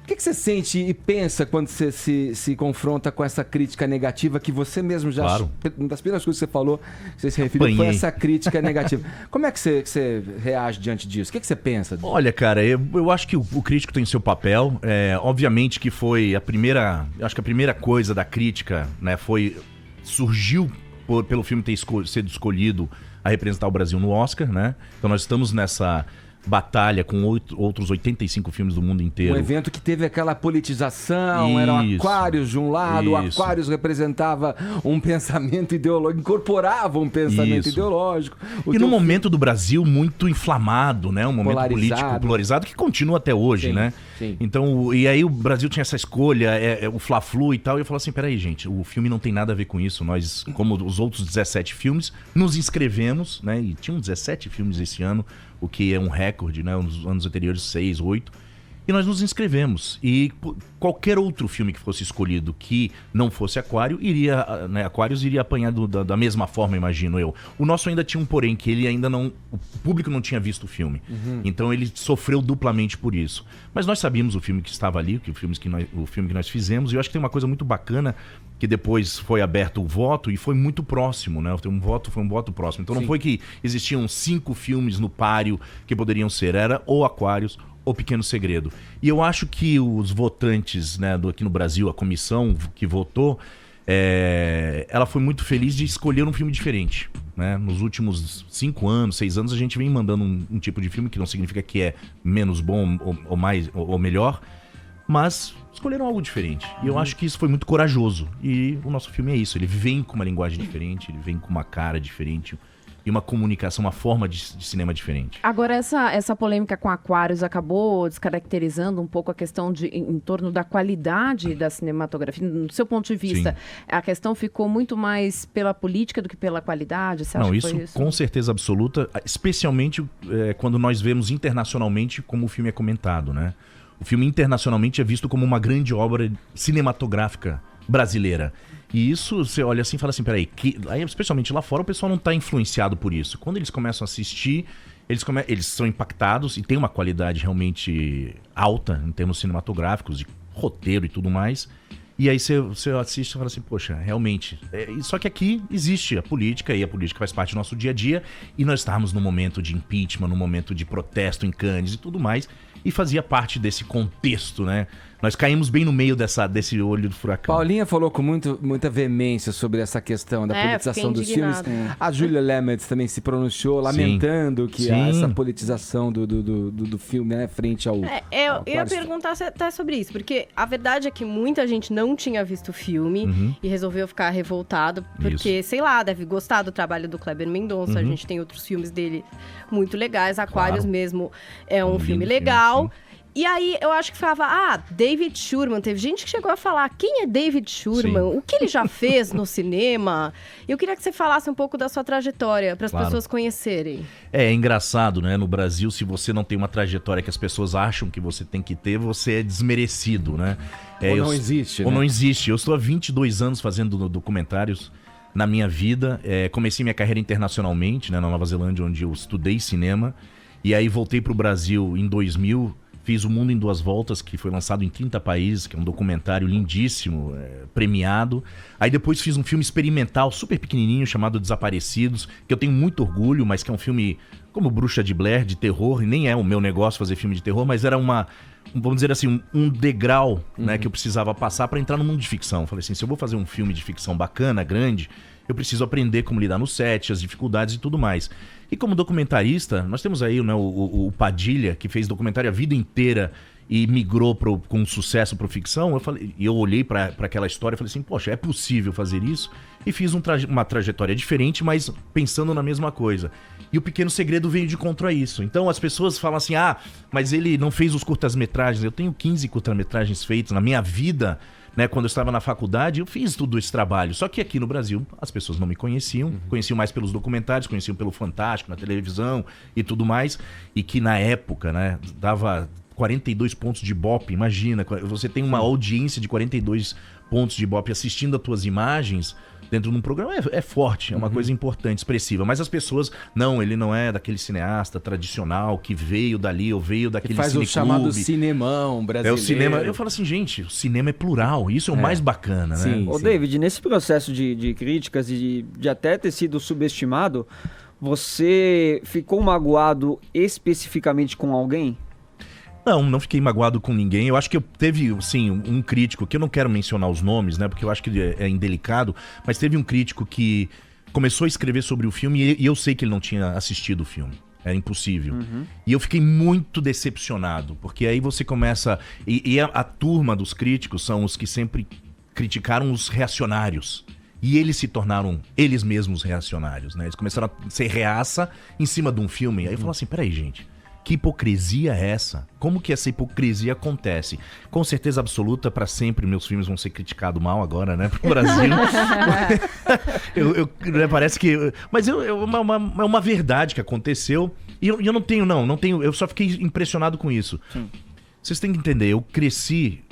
o que você sente e pensa quando você se confronta com essa crítica negativa que você mesmo já... Claro. Uma das primeiras coisas que você falou, que você se referiu, foi essa crítica negativa. Como é que você reage diante disso? O que você pensa? Olha, cara, eu acho que o crítico tem seu papel. Obviamente que foi a primeira... Acho que a primeira coisa da crítica, né, surgiu pelo filme ter sido escolhido a representar o Brasil no Oscar, né? Então nós estamos nessa batalha com outros 85 filmes do mundo inteiro. Um evento que teve aquela politização, eram aquários de um lado, o Aquários representava um pensamento ideológico, incorporava um pensamento ideológico. E no momento do Brasil muito inflamado, né? Um momento político polarizado que continua até hoje, né? Sim. Então, e aí o Brasil tinha essa escolha, o Fla-Flu e tal, e eu falo assim, peraí, gente, o filme não tem nada a ver com isso. Nós, como os outros 17 filmes, nos inscrevemos, né? E tinham 17 filmes esse ano, o que é um recorde, né? Nos anos anteriores, 6, 8. E nós nos inscrevemos. E qualquer outro filme que fosse escolhido que não fosse Aquário, Aquários iria apanhar da mesma forma, imagino eu. O nosso ainda tinha um porém, que ele ainda não... O público não tinha visto o filme. Então ele sofreu duplamente por isso. Mas nós sabíamos o filme que estava ali, o filme que nós fizemos, e eu acho que tem uma coisa muito bacana, que depois foi aberto o voto e foi muito próximo, né? Foi um voto próximo. Então não foi que existiam 5 filmes no páreo que poderiam ser, era ou Aquários ou Pequeno Segredo. E eu acho que os votantes, né, aqui no Brasil, a comissão que votou, ela foi muito feliz de escolher um filme diferente, né? Nos últimos 5 anos, 6 anos, a gente vem mandando um tipo de filme que não significa que é menos bom ou melhor, mas escolheram algo diferente. E eu acho que isso foi muito corajoso. E o nosso filme é isso. Ele vem com uma linguagem diferente, ele vem com uma cara diferente e uma comunicação, uma forma de cinema diferente. Agora, essa polêmica com Aquários acabou descaracterizando um pouco a questão em torno da qualidade da cinematografia. No seu ponto de vista, a questão ficou muito mais pela política do que pela qualidade? Você acha que foi isso? Com certeza absoluta, especialmente quando nós vemos internacionalmente como o filme é comentado, né? O filme internacionalmente é visto como uma grande obra cinematográfica brasileira. E isso, você olha assim e fala assim, peraí, aí, especialmente lá fora, o pessoal não está influenciado por isso. Quando eles começam a assistir, eles são impactados e tem uma qualidade realmente alta em termos cinematográficos, de roteiro e tudo mais. E aí você assiste e fala assim, poxa, realmente. Só que aqui existe a política, e a política faz parte do nosso dia a dia, e nós estávamos num momento de impeachment, num momento de protesto em Cannes e tudo mais, e fazia parte desse contexto, né? Nós caímos bem no meio desse olho do furacão. Paulinha falou com muita veemência sobre essa questão da politização dos filmes. A Julia Lemets também se pronunciou, lamentando que há essa politização do filme, né, frente ao... Eu ia perguntar até sobre isso, porque a verdade é que muita gente não tinha visto o filme e resolveu ficar revoltado, porque, sei lá, deve gostar do trabalho do Kleber Mendonça, a gente tem outros filmes dele muito legais, Aquários mesmo é um filme legal. E aí eu acho que falava, David Schurman. Teve gente que chegou a falar, quem é David Schurman? Sim. O que ele já fez no cinema? Eu queria que você falasse um pouco da sua trajetória, para as pessoas conhecerem. É engraçado, né? No Brasil, se você não tem uma trajetória que as pessoas acham que você tem que ter, você é desmerecido, né? Ou não existe, Ou né? não existe. Eu estou há 22 anos fazendo documentários na minha vida. Comecei minha carreira internacionalmente, né, na Nova Zelândia, onde eu estudei cinema. E aí voltei para o Brasil em 2000, fiz O Mundo em Duas Voltas, que foi lançado em 30 países, que é um documentário lindíssimo, premiado. Aí depois fiz um filme experimental, super pequenininho, chamado Desaparecidos, que eu tenho muito orgulho, mas que é um filme como Bruxa de Blair, de terror. E nem é o meu negócio fazer filme de terror, mas era vamos dizer assim, um degrau, né, que eu precisava passar para entrar no mundo de ficção. Falei assim, se eu vou fazer um filme de ficção bacana, grande, eu preciso aprender como lidar no set, as dificuldades e tudo mais. E como documentarista, nós temos aí, né, o Padilha, que fez documentário a vida inteira e migrou com sucesso para ficção. Eu olhei para aquela história e falei assim, poxa, é possível fazer isso? E fiz uma trajetória diferente, mas pensando na mesma coisa. E O Pequeno Segredo veio de encontro a isso. Então as pessoas falam assim, mas ele não fez os curtas-metragens. Eu tenho 15 curtas-metragens feitos na minha vida, né? Quando eu estava na faculdade, eu fiz todo esse trabalho. Só que aqui no Brasil, as pessoas não me conheciam. Conheciam mais pelos documentários, conheciam pelo Fantástico, na televisão e tudo mais. E que na época, né, dava 42 pontos de Ibope. Imagina, você tem uma audiência de 42 pontos de Ibope assistindo as tuas imagens dentro de um programa, é forte, é uma coisa importante, expressiva. Mas as pessoas, não, ele não é daquele cineasta tradicional que veio dali ou veio daquele faz o chamado cinemão brasileiro. É o cinema. Eu falo assim, gente, o cinema é plural, isso é o mais bacana, né? Sim, sim. David, nesse processo de críticas e de até ter sido subestimado, você ficou magoado especificamente com alguém? Não fiquei magoado com ninguém. Eu acho que eu teve, sim, um crítico, que eu não quero mencionar os nomes, né, porque eu acho que é indelicado, mas teve um crítico que começou a escrever sobre o filme e eu sei que ele não tinha assistido o filme. Era impossível. E eu fiquei muito decepcionado, porque aí você começa... E a turma dos críticos são os que sempre criticaram os reacionários. E eles se tornaram eles mesmos reacionários, né? Eles começaram a ser reaça em cima de um filme. Aí eu falo assim, peraí, gente... Que hipocrisia é essa? Como que essa hipocrisia acontece? Com certeza absoluta, para sempre, meus filmes vão ser criticados mal agora, né? Pro Brasil. Parece que... Mas é uma verdade que aconteceu. E eu não tenho... Eu só fiquei impressionado com isso. Sim. Vocês têm que entender, eu cresci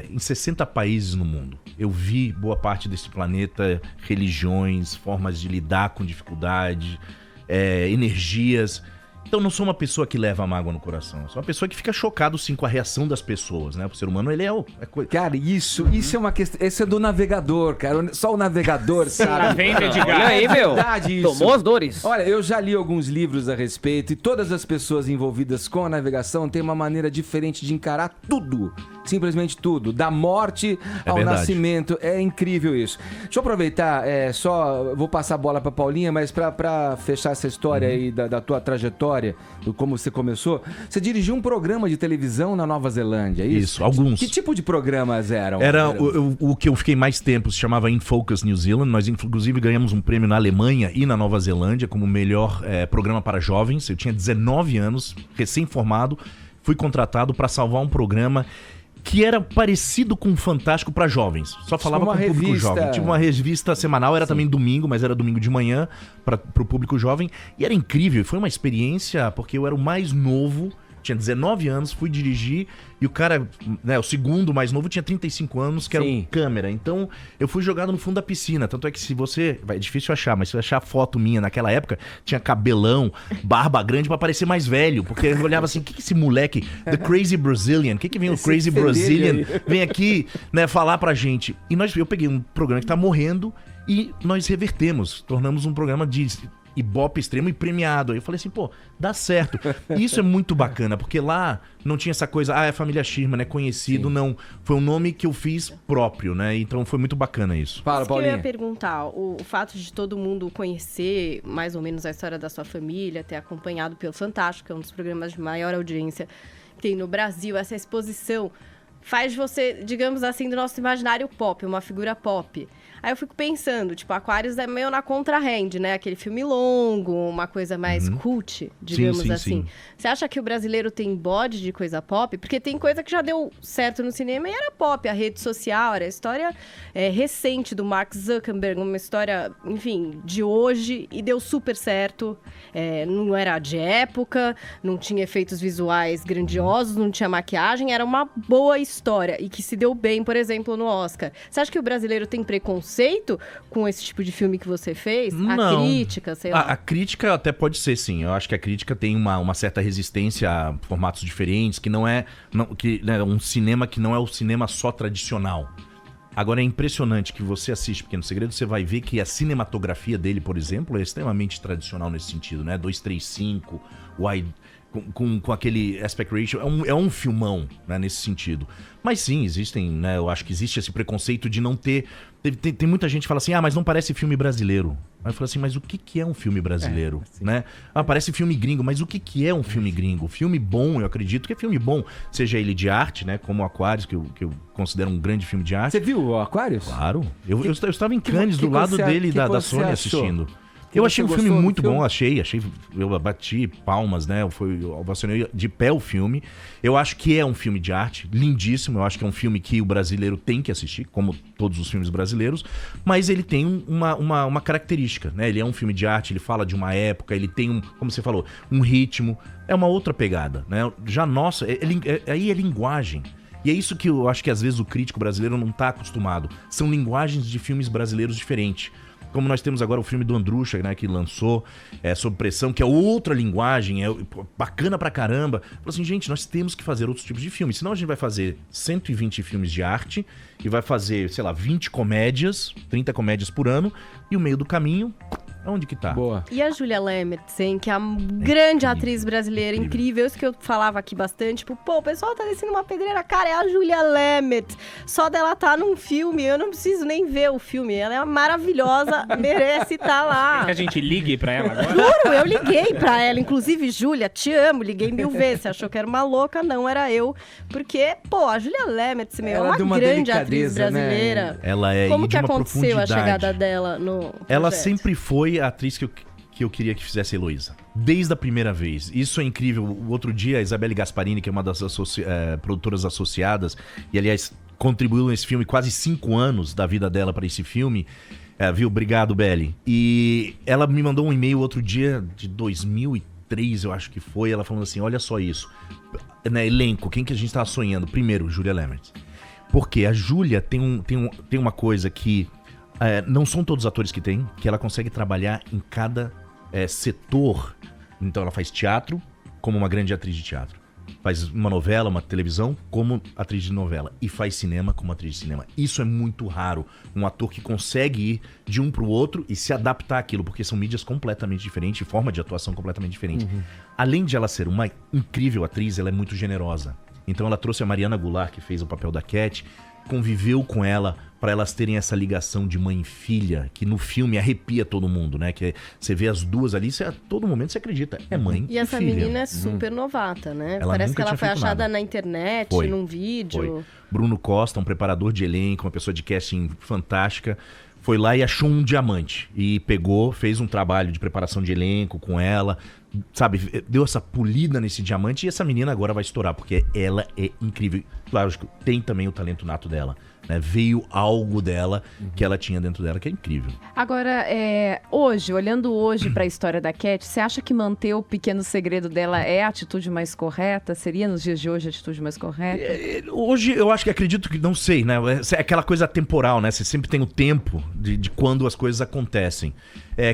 em 60 países no mundo. Eu vi boa parte desse planeta, religiões, formas de lidar com dificuldade, energias... Então, eu não sou uma pessoa que leva a mágoa no coração. Eu sou uma pessoa que fica chocado, sim, com a reação das pessoas, né? O ser humano, ele Cara, isso é uma questão... Isso é do navegador, cara. Só o navegador sabe. Venda de gás. Olha aí, meu. Isso. Tomou as dores. Olha, eu já li alguns livros a respeito e todas as pessoas envolvidas com a navegação têm uma maneira diferente de encarar tudo. Simplesmente tudo. Da morte ao nascimento. É incrível isso. Deixa eu aproveitar, vou passar a bola pra Paulinha, mas pra fechar essa história aí da tua trajetória, do como você começou, você dirigiu um programa de televisão na Nova Zelândia, é isso? Isso, alguns. Que tipo de programas eram? Era o que eu fiquei mais tempo, se chamava In Focus New Zealand. Nós, inclusive, ganhamos um prêmio na Alemanha e na Nova Zelândia como melhor programa para jovens. Eu tinha 19 anos, recém-formado, fui contratado para salvar um programa que era parecido com o Fantástico para jovens. Só falava com o público jovem. Tinha uma revista semanal, era também domingo, mas era domingo de manhã para o público jovem. E era incrível, foi uma experiência, porque eu era o mais novo, tinha 19 anos, fui dirigir, e o cara, né, o segundo mais novo, tinha 35 anos, que era um câmera. Então, eu fui jogado no fundo da piscina. Tanto é que se você... É difícil achar, mas se você achar foto minha naquela época, tinha cabelão, barba grande pra parecer mais velho. Porque eu olhava assim, o que esse moleque, The Crazy Brazilian, o que vem o Crazy Brazilian, vem aqui, né, falar pra gente. E eu peguei um programa que tá morrendo e nós revertemos, tornamos um programa de... Ibope extremo e premiado. Aí eu falei assim, pô, dá certo. E isso é muito bacana, porque lá não tinha essa coisa, é família Schirman, é conhecido, não. Foi um nome que eu fiz próprio, né? Então foi muito bacana isso. Fala, Paulinha. Eu ia perguntar, o fato de todo mundo conhecer mais ou menos a história da sua família, ter acompanhado pelo Fantástico, que é um dos programas de maior audiência que tem no Brasil, essa exposição faz você, digamos assim, do nosso imaginário pop, uma figura pop. Aí eu fico pensando, tipo, Aquários é meio na contra-hand, né? Aquele filme longo, uma coisa mais cult, digamos assim. Você acha que o brasileiro tem bode de coisa pop? Porque tem coisa que já deu certo no cinema e era pop. A rede social era a história recente do Mark Zuckerberg, uma história, enfim, de hoje e deu super certo. Não era de época, não tinha efeitos visuais grandiosos, não tinha maquiagem, era uma boa história e que se deu bem, por exemplo, no Oscar. Você acha que o brasileiro tem preconceito com esse tipo de filme que você fez? Não. A crítica, sei lá. A crítica até pode ser, sim. Eu acho que a crítica tem uma certa resistência a formatos diferentes, que não é um cinema que não é o cinema só tradicional. Agora é impressionante que você assiste Pequeno Segredo, você vai ver que a cinematografia dele, por exemplo, é extremamente tradicional nesse sentido, né? 2:3:5, wide, com aquele aspect ratio, é um filmão, né, nesse sentido. Mas sim, existem, né, eu acho que existe esse preconceito de não ter... Tem muita gente que fala assim, mas não parece filme brasileiro. Aí eu falo assim, mas o que é um filme brasileiro? Né? Parece filme gringo, mas o que é um filme gringo? Filme bom, eu acredito que é filme bom, seja ele de arte, né, como o Aquários, que eu considero um grande filme de arte. Você viu o Aquários? Claro. Eu estava em Cannes, do lado dele, da Sony, assistindo. Que eu achei um filme muito bom, achei, eu bati palmas, né, eu ovacionei de pé o filme. Eu acho que é um filme de arte, lindíssimo, eu acho que é um filme que o brasileiro tem que assistir, como todos os filmes brasileiros, mas ele tem uma característica, né, ele é um filme de arte, ele fala de uma época, ele tem, como você falou, um ritmo, é uma outra pegada, né, já nossa, aí é linguagem. E é isso que eu acho que às vezes o crítico brasileiro não está acostumado, são linguagens de filmes brasileiros diferentes. Como nós temos agora o filme do Andrucha, né, que lançou Sob Pressão, que é outra linguagem, é bacana pra caramba. Falei assim, gente, nós temos que fazer outros tipos de filmes, senão a gente vai fazer 120 filmes de arte e vai fazer, sei lá, 20 comédias, 30 comédias por ano, e o meio do caminho, onde que tá? Boa. E a Julia Lemmertz, hein, que é a grande atriz brasileira, incrível. Isso que eu falava aqui bastante, tipo, o pessoal tá descendo uma pedreira, cara, é a Julia Lemmertz. Só dela tá num filme, eu não preciso nem ver o filme, ela é maravilhosa, merece estar lá. Quer que a gente ligue pra ela agora? Juro, eu liguei pra ela, inclusive, Júlia, te amo, liguei 1000 vezes, você achou que era uma louca, não, era eu. Porque, a Julia Lemmertz, é uma grande atriz brasileira. Né? Ela é Como que de uma aconteceu a chegada dela no Ela projeto? sempre foi a atriz que eu queria que fizesse a Heloísa. Desde a primeira vez. Isso é incrível. O outro dia, a Isabelle Gasparini, que é uma das produtoras associadas, e aliás, contribuiu nesse filme quase 5 anos da vida dela para esse filme. Viu? Obrigado, Belly. E ela me mandou um e-mail outro dia, de 2003, eu acho que foi, ela falando assim, olha só isso. Né, elenco, quem que a gente tava sonhando? Primeiro, Julia Lemmertz. Porque a Júlia tem uma coisa que não são todos os atores que tem, que ela consegue trabalhar em cada setor. Então ela faz teatro como uma grande atriz de teatro. Faz uma novela, uma televisão, como atriz de novela. E faz cinema como atriz de cinema. Isso é muito raro. Um ator que consegue ir de um pro outro e se adaptar àquilo, porque são mídias completamente diferentes, forma de atuação completamente diferente. Além de ela ser uma incrível atriz, ela é muito generosa. Então ela trouxe a Mariana Goulart, que fez o papel da Cat, conviveu com ela para elas terem essa ligação de mãe e filha, que no filme arrepia todo mundo, né? Que você vê as duas ali, a todo momento você acredita, é mãe e essa filha. menina é super novata, né? Ela Parece nunca que ela tinha foi feito achada nada. na internet, num vídeo. Foi. Bruno Costa, um preparador de elenco, uma pessoa de casting fantástica, foi lá e achou um diamante. E pegou, fez um trabalho de preparação de elenco com ela, sabe? Deu essa polida nesse diamante e essa menina agora vai estourar, porque ela é incrível. Lógico, tem também o talento nato dela, né? Veio algo dela que ela tinha dentro dela, que é incrível. Agora, olhando hoje para a história da Cat, você acha que manter o pequeno segredo dela é a atitude mais correta? Seria nos dias de hoje a atitude mais correta? Hoje eu acho que acredito que, não sei, né? É aquela coisa temporal, né? Você sempre tem o tempo de quando as coisas acontecem.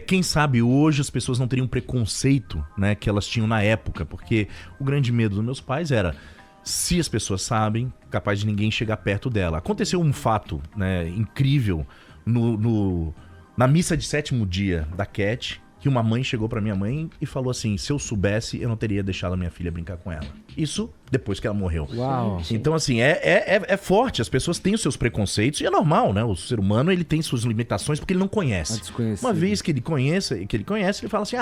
Quem sabe hoje as pessoas não teriam preconceito, né, que elas tinham na época, porque o grande medo dos meus pais era, se as pessoas sabem, capaz de ninguém chegar perto dela. Aconteceu um fato, né, incrível na missa de 7º dia da Cat, que uma mãe chegou pra minha mãe e falou assim, se eu soubesse, eu não teria deixado a minha filha brincar com ela. Isso depois que ela morreu. Uau. Então, assim, é forte. As pessoas têm os seus preconceitos e é normal, né? O ser humano, ele tem suas limitações porque ele não conhece. Uma vez que ele conhece, ele fala assim,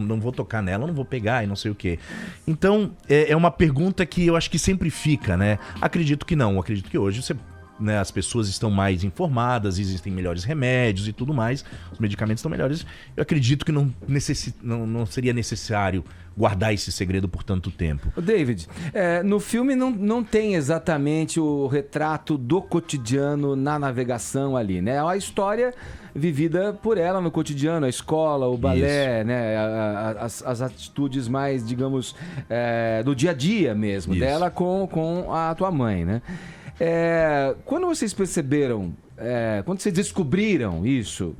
não vou tocar nela, não vou pegar e não sei o quê. Então, é uma pergunta que eu acho que sempre fica, né? Acredito que não. Acredito que hoje né, as pessoas estão mais informadas, existem melhores remédios e tudo mais, os medicamentos estão melhores. Eu acredito que não seria necessário guardar esse segredo por tanto tempo. David, no filme não tem exatamente o retrato do cotidiano na navegação ali, né? É uma história vivida por ela no cotidiano, a escola, o balé, né? As atitudes mais, digamos, do dia a dia mesmo, dela com a tua mãe, né? Quando vocês perceberam, quando vocês descobriram isso,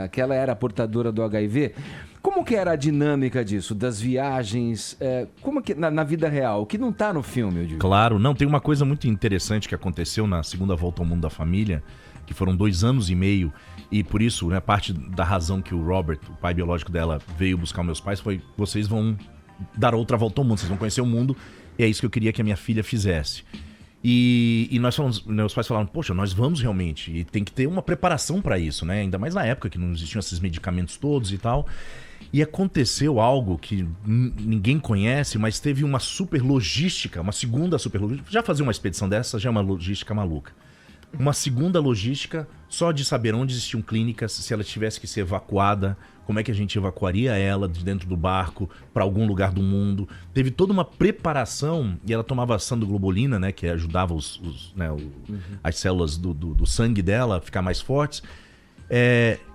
que ela era portadora do HIV, como que era a dinâmica disso, das viagens, como que na vida real, que não tá no filme, eu digo? Claro, não, tem uma coisa muito interessante que aconteceu na segunda volta ao mundo da família, que foram 2 anos e meio, e por isso, né, parte da razão que o Robert, o pai biológico dela, veio buscar meus pais foi, vocês vão dar outra volta ao mundo, vocês vão conhecer o mundo, e é isso que eu queria que a minha filha fizesse. E nós falamos, meus pais falaram, poxa, nós vamos realmente, e tem que ter uma preparação para isso, né? Ainda mais na época que não existiam esses medicamentos todos e tal. E aconteceu algo que ninguém conhece, mas teve uma super logística, uma segunda super logística. Já fazer uma expedição dessa já é uma logística maluca. Uma segunda logística só de saber onde existiam clínicas, se ela tivesse que ser evacuada, como é que a gente evacuaria ela de dentro do barco para algum lugar do mundo. Teve toda uma preparação, e ela tomava sandoglobulina, né, que ajudava as células do sangue dela a ficar mais fortes.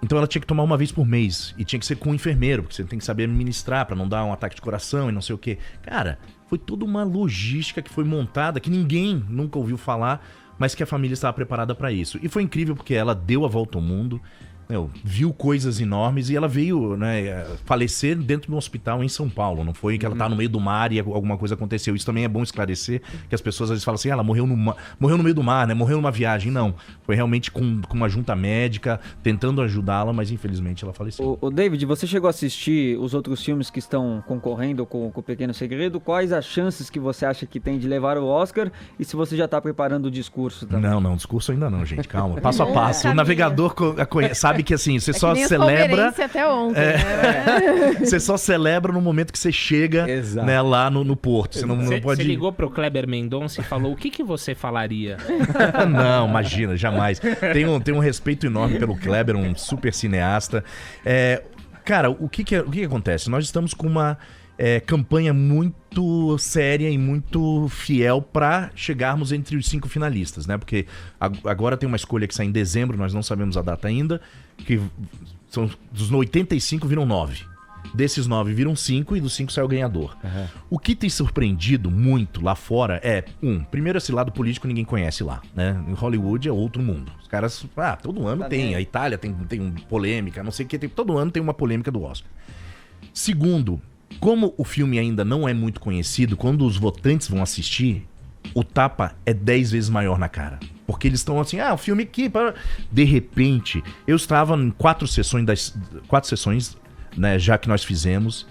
Então ela tinha que tomar uma vez por mês, e tinha que ser com um enfermeiro, porque você tem que saber administrar para não dar um ataque de coração e não sei o quê. Cara, foi toda uma logística que foi montada, que ninguém nunca ouviu falar, mas que a família estava preparada para isso. E foi incrível porque ela deu a volta ao mundo, viu coisas enormes, e ela veio, né, falecer dentro de um hospital em São Paulo. Não foi que ela estava no meio do mar e alguma coisa aconteceu. Isso também é bom esclarecer, que as pessoas às vezes falam assim, ela morreu no meio do mar, né? Morreu numa viagem. Não, foi realmente com uma junta médica, tentando ajudá-la, mas infelizmente ela faleceu. O David, você chegou a assistir os outros filmes que estão concorrendo com o Pequeno Segredo? Quais as chances que você acha que tem de levar o Oscar? E se você já está preparando o discurso também? Não, discurso ainda não, gente, calma. Passo a passo. O navegador sabe que assim, você só que nem celebra. Até ontem, Você só celebra no momento que você chega, né, lá no porto. Você não pode. Você ligou pro Kleber Mendonça e falou: o que você falaria? Não, imagina, jamais. Tenho um respeito enorme pelo Kleber, um super cineasta. Cara, o que acontece? Nós estamos com uma campanha muito séria e muito fiel para chegarmos entre os 5 finalistas, né? Porque agora tem uma escolha que sai em dezembro, nós não sabemos a data ainda, que são dos 85 viram 9. Desses 9 viram 5 e dos 5 sai o ganhador. Uhum. O que tem surpreendido muito lá fora primeiro esse lado político ninguém conhece lá, né? Em Hollywood é outro mundo. Os caras, todo ano tem. A Itália tem polêmica, não sei o que, todo ano tem uma polêmica do Oscar. Segundo, como o filme ainda não é muito conhecido, quando os votantes vão assistir, o tapa é 10 vezes maior na cara. Porque eles estão assim, o filme aqui... De repente, eu estava em 4 sessões, né, já que nós fizemos,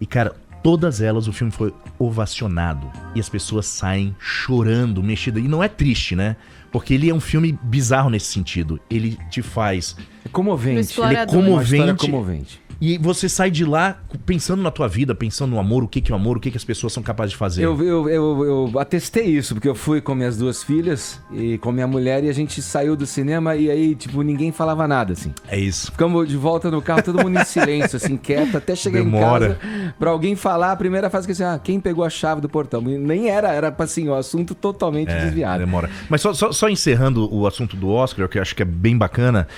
e cara, todas elas o filme foi ovacionado. E as pessoas saem chorando, mexidas. E não é triste, né? Porque ele é um filme bizarro nesse sentido. Ele te faz... É comovente. Ele é comovente. Uma história comovente. E você sai de lá pensando na tua vida, pensando no amor, o que é o amor, o que as pessoas são capazes de fazer. Eu atestei isso, porque eu fui com minhas 2 filhas e com minha mulher e a gente saiu do cinema e aí, ninguém falava nada, assim. É isso. Ficamos de volta no carro, todo mundo em silêncio, assim, quieto, até chegar em casa pra alguém falar. A primeira frase que assim, quem pegou a chave do portão? Nem era assim, o assunto totalmente desviado. Demora. Mas só encerrando o assunto do Oscar, que eu acho que é bem bacana,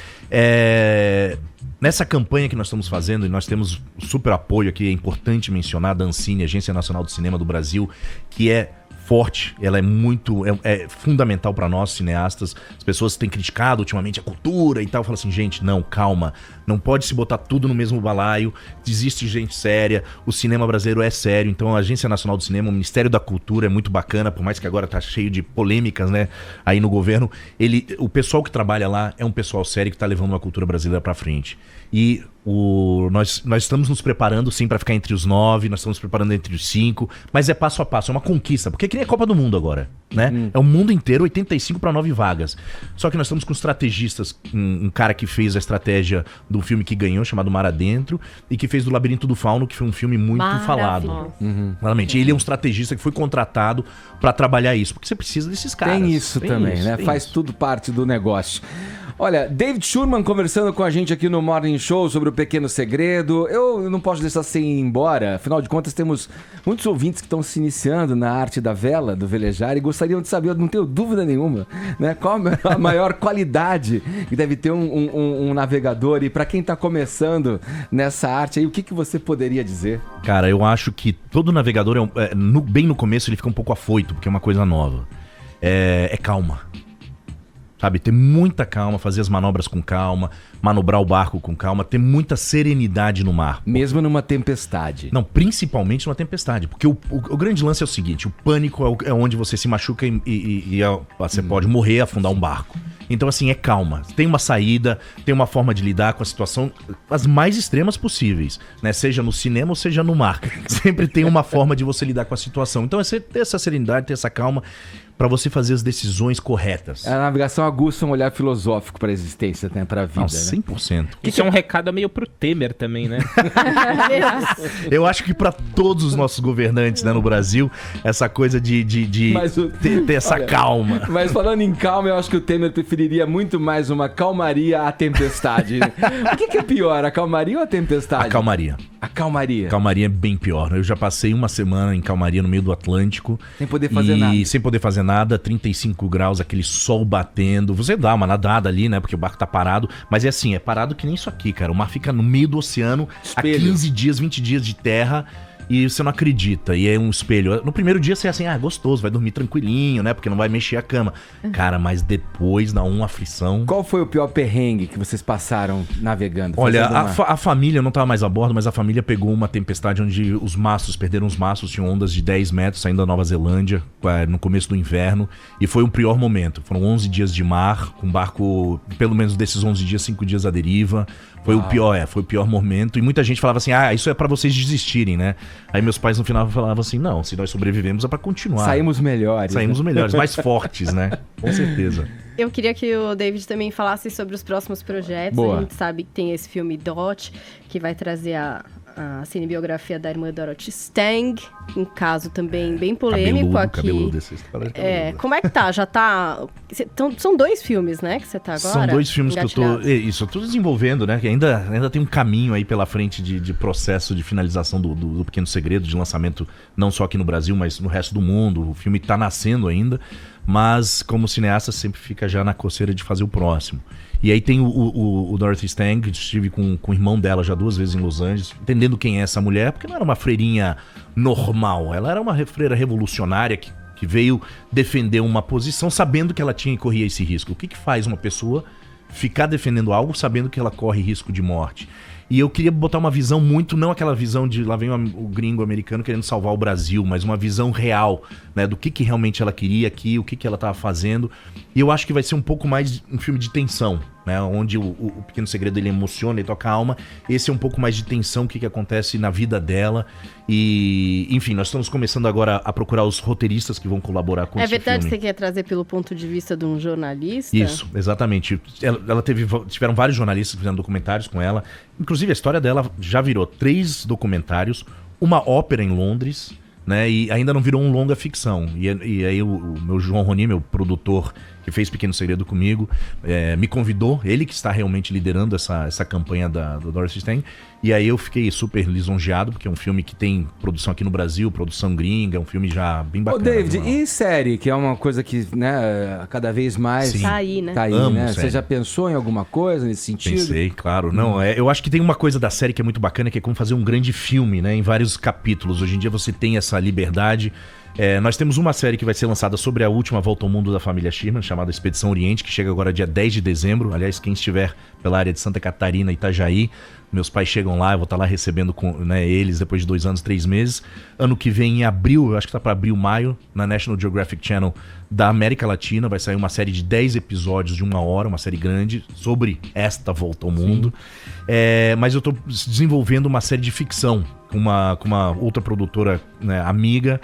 nessa campanha que nós estamos fazendo, e nós temos super apoio aqui, é importante mencionar, da Ancine, Agência Nacional do Cinema do Brasil, que é forte, ela é fundamental para nós, cineastas. As pessoas têm criticado ultimamente a cultura e tal, falam assim, gente, não, calma, não pode se botar tudo no mesmo balaio, existe gente séria, o cinema brasileiro é sério, então a Agência Nacional do Cinema, o Ministério da Cultura é muito bacana, por mais que agora tá cheio de polêmicas, né, aí no governo, o pessoal que trabalha lá é um pessoal sério que tá levando a cultura brasileira para frente. E Nós estamos nos preparando sim para ficar entre os 9, nós estamos nos preparando entre os 5, mas é passo a passo, é uma conquista, porque é que nem a Copa do Mundo agora, né? É o mundo inteiro, 85 para 9 vagas. Só que nós estamos com estrategistas, um cara que fez a estratégia do filme que ganhou, chamado Mar Adentro, e que fez do Labirinto do Fauno, que foi um filme muito falado. Realmente, ele é um estrategista que foi contratado para trabalhar isso, porque você precisa desses caras. Tem isso também, né? Faz tudo parte do negócio. Olha, David Schurman conversando com a gente aqui no Morning Show sobre o Pequeno Segredo. Eu não posso deixar sem ir embora. Afinal de contas, temos muitos ouvintes que estão se iniciando na arte da vela, do velejar, e gostariam de saber, eu não tenho dúvida nenhuma, né? Qual a maior qualidade que deve ter um navegador? E para quem está começando nessa arte aí, o que você poderia dizer? Cara, eu acho que todo navegador, bem no começo, ele fica um pouco afoito, porque é uma coisa nova. É calma. Sabe, ter muita calma, fazer as manobras com calma, manobrar o barco com calma, ter muita serenidade no mar. Mesmo numa tempestade. Não, principalmente numa tempestade. Porque o grande lance é o seguinte, o pânico é onde você se machuca e você pode morrer, afundar um barco. Então, assim, é calma. Tem uma saída, tem uma forma de lidar com a situação as mais extremas possíveis, né? Seja no cinema ou seja no mar. Sempre tem uma forma de você lidar com a situação. Então, é você ter essa serenidade, ter essa calma para você fazer as decisões corretas. A navegação aguça um olhar filosófico para a existência, né? Para a vida. Não, 100%. Né? Isso é um recado meio pro Temer também, né? Eu acho que para todos os nossos governantes, né, no Brasil, essa coisa de ter essa calma. Mas falando em calma, eu acho que o Temer preferiria muito mais uma calmaria à tempestade. O que é pior, a calmaria ou a tempestade? A calmaria. A calmaria. A calmaria é bem pior. Eu já passei uma semana em calmaria no meio do Atlântico. Sem poder fazer nada. Sem poder fazer nada, 35 graus, aquele sol batendo. Você dá uma nadada ali, né? Porque o barco tá parado. Mas é assim, é parado que nem isso aqui, cara. O mar fica no meio do oceano, espelho. Há 15 dias, 20 dias de terra. E você não acredita, e é um espelho. No primeiro dia você é assim, gostoso, vai dormir tranquilinho, né? Porque não vai mexer a cama. Cara, mas depois dá uma aflição. Qual foi o pior perrengue que vocês passaram navegando? Olha, a família não estava mais a bordo, mas a família pegou uma tempestade onde os mastros, perderam os mastros, tinham ondas de 10 metros saindo da Nova Zelândia, no começo do inverno. E foi um pior momento. Foram 11 dias de mar, com barco, pelo menos desses 11 dias, 5 dias à deriva. Foi o pior momento. E muita gente falava assim, isso é pra vocês desistirem, né? Aí meus pais no final falavam assim, não, se nós sobrevivemos é pra continuar. Saímos melhores. Saímos melhores, mais fortes, né? Com certeza. Eu queria que o David também falasse sobre os próximos projetos. Boa. A gente sabe que tem esse filme Dot, que vai trazer a cinebiografia da irmã Dorothy Stang, um caso também bem polêmico cabeludo, aqui. Como é que tá? Já tá... São 2 filmes, né, que você tá agora? São 2 filmes que eu tô desenvolvendo, né, que ainda tem um caminho aí pela frente de processo de finalização do Pequeno Segredo, de lançamento não só aqui no Brasil, mas no resto do mundo. O filme tá nascendo ainda, mas como cineasta sempre fica já na coceira de fazer o próximo. E aí tem o Dorothy Stang, estive com o irmão dela já 2 vezes em Los Angeles, entendendo quem é essa mulher, porque não era uma freirinha normal, ela era uma freira revolucionária que veio defender uma posição sabendo que ela tinha que correr esse risco. O que faz uma pessoa ficar defendendo algo sabendo que ela corre risco de morte? E eu queria botar uma visão não aquela visão de lá vem o gringo americano querendo salvar o Brasil, mas uma visão real, né, do que realmente ela queria aqui, o que ela estava fazendo. E eu acho que vai ser um pouco mais um filme de tensão, né, onde o Pequeno Segredo ele emociona e toca a alma. Esse é um pouco mais de tensão, o que acontece na vida dela. E, enfim, nós estamos começando agora a procurar os roteiristas que vão colaborar com esse filme. É verdade que você quer trazer pelo ponto de vista de um jornalista? Isso, exatamente. Tiveram vários jornalistas que fizeram documentários com ela. Inclusive, a história dela já virou 3 documentários, uma ópera em Londres, né? E ainda não virou um longa ficção. E aí o meu João Roni, meu produtor, que fez Pequeno Segredo comigo, me convidou, ele que está realmente liderando essa campanha do Dorothy Stang. E aí eu fiquei super lisonjeado, porque é um filme que tem produção aqui no Brasil, produção gringa, é um filme já bem bacana. Ô David, e série, que é uma coisa que, né, cada vez mais... Sim. Tá aí, né? Tá aí, Amo né? série. Você já pensou em alguma coisa nesse sentido? Pensei, claro. Não, eu acho que tem uma coisa da série que é muito bacana, que é como fazer um grande filme, né, em vários capítulos. Hoje em dia você tem essa liberdade Nós temos uma série que vai ser lançada sobre a última volta ao mundo da família Sherman, chamada Expedição Oriente, que chega agora dia 10 de dezembro. Aliás, quem estiver pela área de Santa Catarina, Itajaí, meus pais chegam lá, eu vou estar lá recebendo eles depois de 2 anos, 3 meses. Ano que vem, em abril, eu acho que tá para abril, maio, na National Geographic Channel da América Latina, vai sair uma série de 10 episódios de 1 hora, uma série grande, sobre esta volta ao mundo. Mas eu tô desenvolvendo uma série de ficção com uma outra produtora, né, amiga.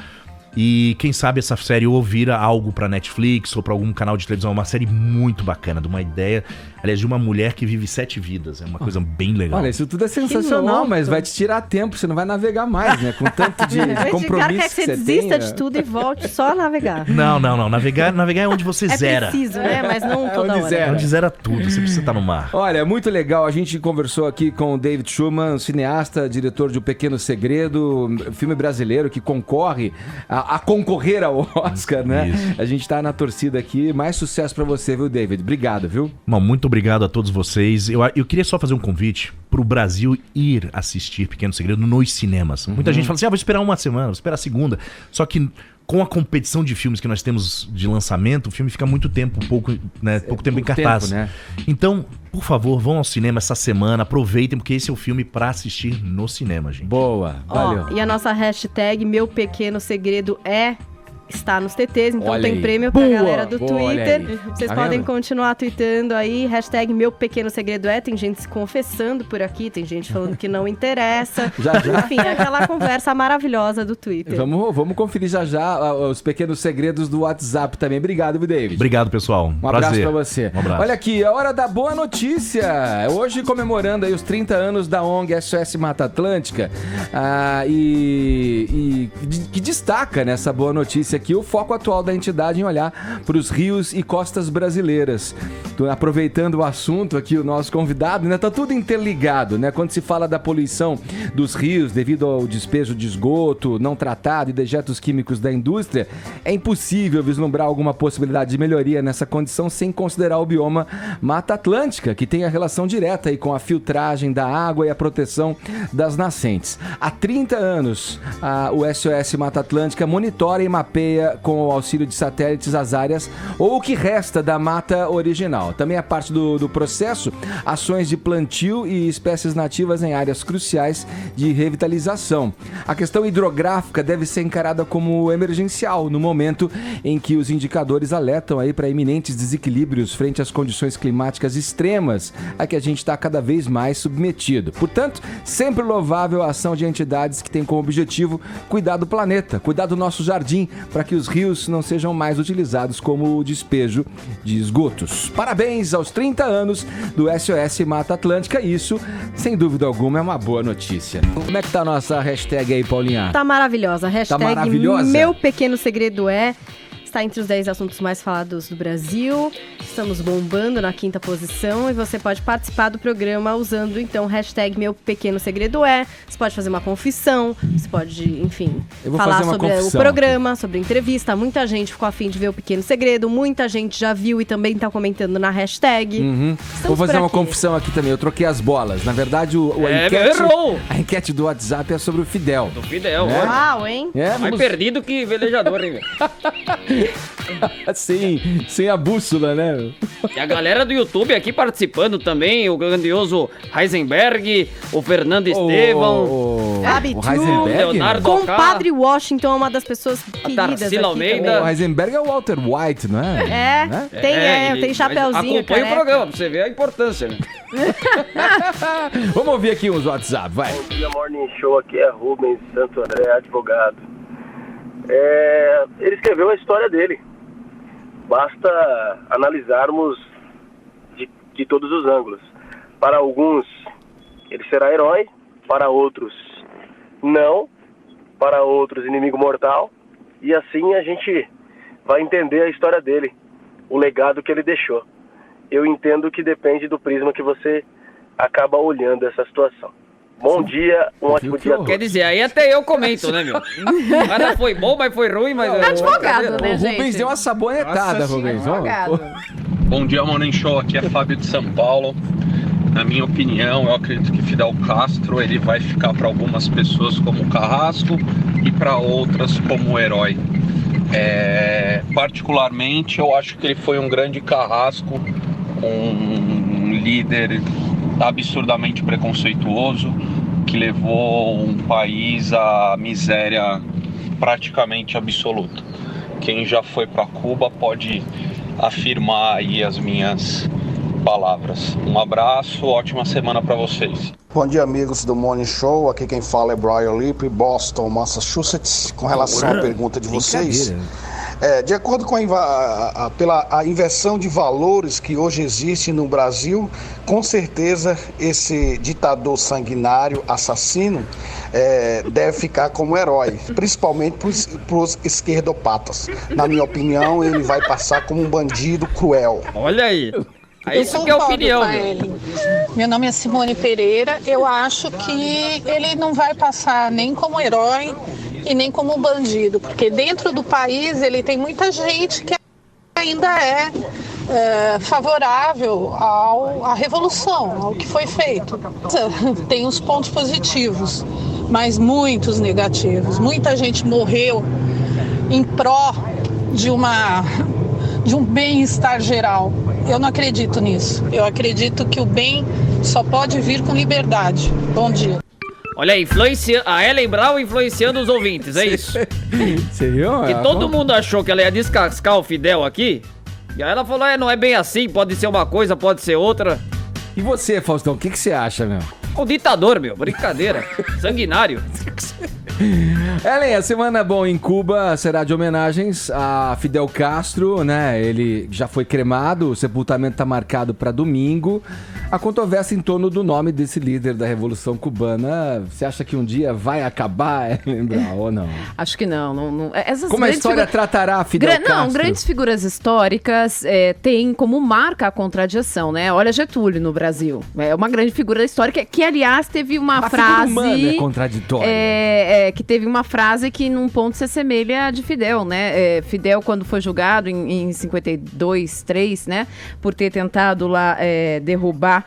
E quem sabe essa série ou vira algo pra Netflix ou pra algum canal de televisão. É uma série muito bacana, de uma ideia, aliás, de uma mulher que vive 7 vidas. É uma coisa bem legal. Olha, isso tudo é sensacional, mas vai te tirar tempo, você não vai navegar mais, né? Com tanto de compromisso O cara quer que você desista tem, de tudo e volte só a navegar. Não. Navegar é onde você zera. É preciso, né? Mas não toda hora. É onde zera tudo, você precisa estar no mar. Olha, muito legal. A gente conversou aqui com o David Schulman, cineasta, diretor de O Pequeno Segredo, filme brasileiro que concorre a concorrer ao Oscar, né? Isso. A gente tá na torcida aqui. Mais sucesso pra você, viu, David? Obrigado, viu? Muito obrigado a todos vocês. Eu queria só fazer um convite pro Brasil ir assistir Pequeno Segredo nos cinemas. Muita gente fala assim, vou esperar uma semana, vou esperar a segunda. Só que com a competição de filmes que nós temos de lançamento, o filme fica muito tempo, pouco tempo em cartaz. Né? Então, por favor, vão ao cinema essa semana, aproveitem, porque esse é o filme pra assistir no cinema, gente. Boa, valeu. E a nossa hashtag Meu Pequeno Segredo está nos TTs, então olha tem aí. prêmio pra galera do Boa, Twitter. Vocês tá podem vendo? continuar tweetando aí, hashtag Meu Pequeno Segredo tem gente se confessando por aqui, tem gente falando que não interessa. Já. Enfim, aquela conversa maravilhosa do Twitter. Vamos conferir já os pequenos segredos do WhatsApp também. Obrigado, viu, David? Obrigado, pessoal. Um abraço pra você. Um abraço. Olha aqui, a hora da boa notícia. Hoje comemorando aí os 30 anos da ONG SOS Mata Atlântica. Que destaca nessa boa notícia aqui o foco atual da entidade em olhar para os rios e costas brasileiras. Aproveitando o assunto aqui, o nosso convidado, né? Tá tudo interligado, né? Quando se fala da poluição dos rios devido ao despejo de esgoto não tratado e dejetos químicos da indústria, é impossível vislumbrar alguma possibilidade de melhoria nessa condição sem considerar o bioma Mata Atlântica, que tem a relação direta aí com a filtragem da água e a proteção das nascentes. Há 30 anos, o SOS Mata Atlântica monitora e mapeia com o auxílio de satélites as áreas ou o que resta da mata original. Também a parte do processo, ações de plantio e espécies nativas em áreas cruciais de revitalização. A questão hidrográfica deve ser encarada como emergencial no momento em que os indicadores alertam aí para iminentes desequilíbrios frente às condições climáticas extremas a que a gente está cada vez mais submetido. Portanto, sempre louvável a ação de entidades que têm como objetivo cuidar do planeta, cuidar do nosso jardim, para que os rios não sejam mais utilizados como despejo de esgotos. Parabéns aos 30 anos do SOS Mata Atlântica. Isso, sem dúvida alguma, é uma boa notícia. Como é que tá a nossa hashtag aí, Paulinha? Tá maravilhosa. Hashtag Tá maravilhosa? Meu Pequeno Segredo está entre os 10 assuntos mais falados do Brasil. Estamos bombando na 5ª posição e você pode participar do programa usando, então, hashtag Meu Pequeno Segredo Você pode fazer uma confissão, você pode, enfim, falar sobre o programa, sobre a entrevista. Muita gente ficou a fim de ver o Pequeno Segredo, muita gente já viu e também tá comentando na hashtag. Vou fazer uma confissão aqui também, eu troquei as bolas. Na verdade, a enquete do WhatsApp é sobre o Fidel. Do Fidel, né? Uau, hein? Mais perdido que velejador, hein, velho? Sem a bússola, né? E a galera do YouTube aqui participando também, o grandioso Heisenberg, o Fernando Estevão, o Heisenberg? Leonardo Compadre Washington é uma das pessoas queridas aqui Almeida. O Heisenberg é o Walter White, não é? Tem chapeuzinho, acompanha o programa, pra você ver a importância, né? Vamos ouvir aqui uns WhatsApp, vai. Bom dia, Morning Show, aqui é Rubens Santo André, advogado. Ele escreveu a história dele. Basta analisarmos de todos os ângulos. Para alguns, ele será herói. Para outros, não. Para outros, inimigo mortal. E assim a gente vai entender a história dele, o legado que ele deixou. Eu entendo que depende do prisma que você acaba olhando essa situação. Bom dia, um ótimo dia a todos. Quer dizer, aí até eu comento, né, meu? Nada foi bom, mas foi ruim, mas... Advogado, né, gente? O Rubens deu uma sabonetada, Rubens. Bom dia, Morning Show, aqui é Fábio de São Paulo. Na minha opinião, eu acredito que Fidel Castro ele vai ficar para algumas pessoas como carrasco e para outras como herói. Particularmente, eu acho que ele foi um grande carrasco, um líder absurdamente preconceituoso, que levou um país à miséria praticamente absoluta. Quem já foi para Cuba pode afirmar aí as minhas palavras. Um abraço, ótima semana para vocês. Bom dia, amigos do Morning Show. Aqui quem fala é Brian Lippi, Boston, Massachusetts. Com relação à pergunta de vocês, de acordo com a inversão de valores que hoje existe no Brasil, com certeza esse ditador sanguinário, assassino, deve ficar como herói, principalmente para os esquerdopatas. Na minha opinião, ele vai passar como um bandido cruel. Olha aí. Isso que é opinião. Meu nome é Simone Pereira. Eu acho que ele não vai passar nem como herói e nem como bandido, porque dentro do país ele tem muita gente que ainda é favorável à revolução, ao que foi feito. Tem os pontos positivos, mas muitos negativos. Muita gente morreu em pró de um bem-estar geral. Eu não acredito nisso. Eu acredito que o bem só pode vir com liberdade. Bom dia. Olha aí, a Ellen Brown influenciando os ouvintes, é isso? Sério? E todo mundo achou que ela ia descascar o Fidel aqui. E aí ela falou, não é bem assim, pode ser uma coisa, pode ser outra. E você, Faustão, o que você acha, meu? O ditador, meu, brincadeira. Sanguinário. Ellen, a semana bom em Cuba será de homenagens a Fidel Castro, né? Ele já foi cremado, o sepultamento tá marcado para domingo. A controvérsia em torno do nome desse líder da Revolução Cubana, você acha que um dia vai acabar, Ellen Brown, ou não? Acho que não. Como a história tratará Fidel Castro? Não, grandes figuras históricas têm como marca a contradição, né? Olha Getúlio no Brasil. É uma grande figura histórica que, aliás, teve uma frase... figura humana é contraditória. Que teve uma frase que num ponto se assemelha a de Fidel, né? Fidel, quando foi julgado em 52-3, né? Por ter tentado lá derrubar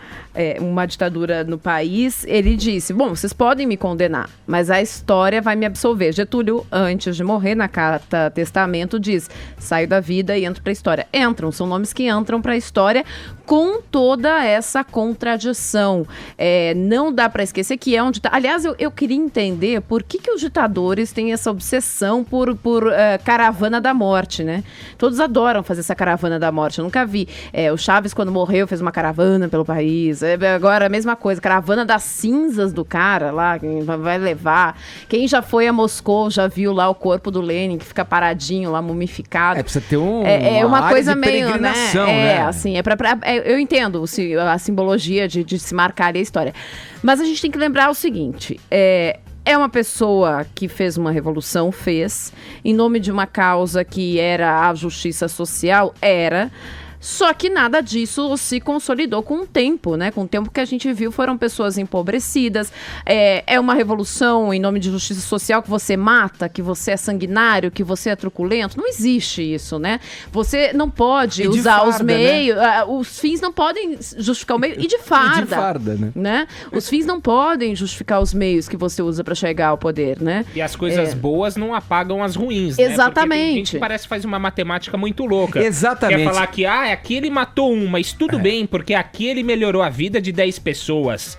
uma ditadura no país, ele disse, bom, vocês podem me condenar, mas a história vai me absolver. Getúlio, antes de morrer, na carta testamento, diz, saio da vida e entro pra história. São nomes que entram pra história com toda essa contradição. Não dá pra esquecer que é um ditador. Aliás, eu queria entender por que os ditadores têm essa obsessão por caravana da morte, né? Todos adoram fazer essa caravana da morte. Eu nunca vi. O Chaves, quando morreu, fez uma caravana pelo país. Agora, a mesma coisa. Caravana das cinzas do cara lá, quem vai levar. Quem já foi a Moscou, já viu lá o corpo do Lenin, que fica paradinho lá, mumificado. Precisa ter uma coisa meio, né? né? Assim, eu entendo a simbologia de se marcar ali a história. Mas a gente tem que lembrar o seguinte, é uma pessoa que fez uma revolução, em nome de uma causa que era a justiça social, só que nada disso se consolidou com o tempo, né? Com o tempo que a gente viu, foram pessoas empobrecidas. É uma revolução em nome de justiça social que você mata, que você é sanguinário, que você é truculento. Não existe isso, né? Você não pode usar os meios... Né? Os fins não podem justificar o meio. E de farda. E de farda, né? Os fins não podem justificar os meios que você usa para chegar ao poder, né? E as coisas boas não apagam as ruins, né? Exatamente. Porque tem gente que parece que faz uma matemática muito louca. Exatamente. Quer falar que, aqui ele matou mas tudo bem, porque aqui ele melhorou a vida de 10 pessoas.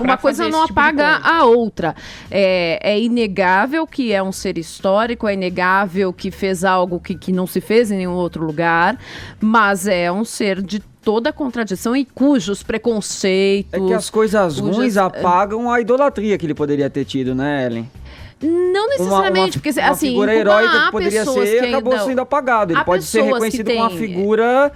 Uma coisa não apaga a outra. É inegável que é um ser histórico, é inegável que fez algo que não se fez em nenhum outro lugar, mas é um ser de toda a contradição e cujos preconceitos... É que as coisas ruins apagam a idolatria que ele poderia ter tido, né, Ellen? Não necessariamente, porque uma assim, figura heróica que poderia ser acabou sendo apagado. Ele pode ser reconhecido como uma figura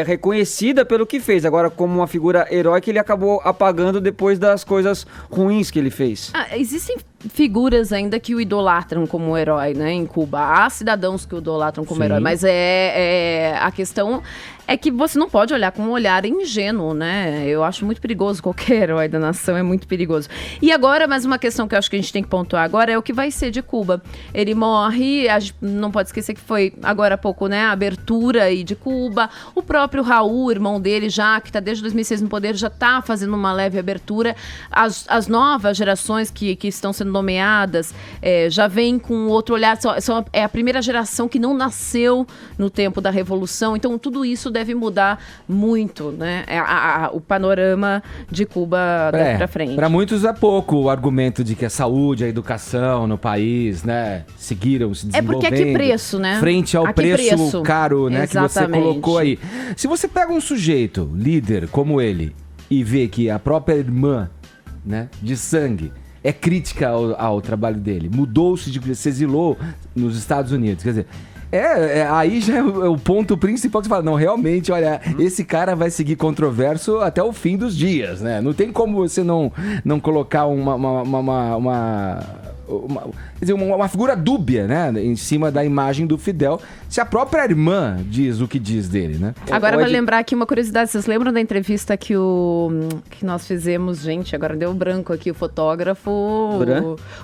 reconhecida pelo que fez. Agora, como uma figura heróica, ele acabou apagando depois das coisas ruins que ele fez. Existem figuras ainda que o idolatram como herói, né, em Cuba. Há cidadãos que o idolatram como herói, mas a questão é que você não pode olhar com um olhar ingênuo, né? Eu acho muito perigoso, qualquer herói da nação é muito perigoso. E agora, mais uma questão que eu acho que a gente tem que pontuar agora é o que vai ser de Cuba. Ele morre, a gente não pode esquecer que foi agora há pouco, né, a abertura aí de Cuba. O próprio Raul, irmão dele, já que está desde 2006 no poder, já está fazendo uma leve abertura. As novas gerações que estão sendo nomeadas já vêm com outro olhar. É a primeira geração que não nasceu no tempo da Revolução. Então, tudo isso deve mudar muito, né? O panorama de Cuba daqui pra frente. Para muitos é pouco o argumento de que a saúde, a educação no país, né, seguiram se desenvolvendo. É porque a que preço, né? Frente ao preço caro, né, que você colocou aí. Se você pega um sujeito, líder como ele, e vê que a própria irmã, né, de sangue, é crítica ao trabalho dele, mudou-se, se exilou nos Estados Unidos, quer dizer... aí já é o ponto principal que você fala, não, realmente, olha, esse cara vai seguir controverso até o fim dos dias, né? Não tem como você não colocar uma figura dúbia, né, em cima da imagem do Fidel, se a própria irmã diz o que diz dele, né? Agora vai lembrar aqui uma curiosidade, vocês lembram da entrevista que nós fizemos, gente, agora deu branco aqui, o fotógrafo,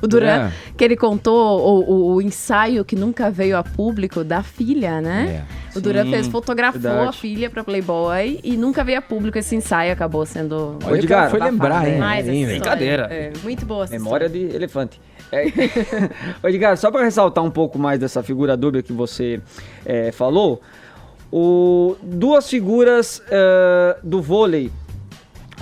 o Duran, que ele contou o ensaio que nunca veio a público da filha, né? O Duran fotografou a filha pra Playboy e nunca veio a público esse ensaio, acabou sendo... O Edgar, foi lembrar, hein? Brincadeira. Muito boa essa Memória de elefante. Edgar, só para ressaltar um pouco mais dessa figura dúbia que você falou, duas figuras do vôlei,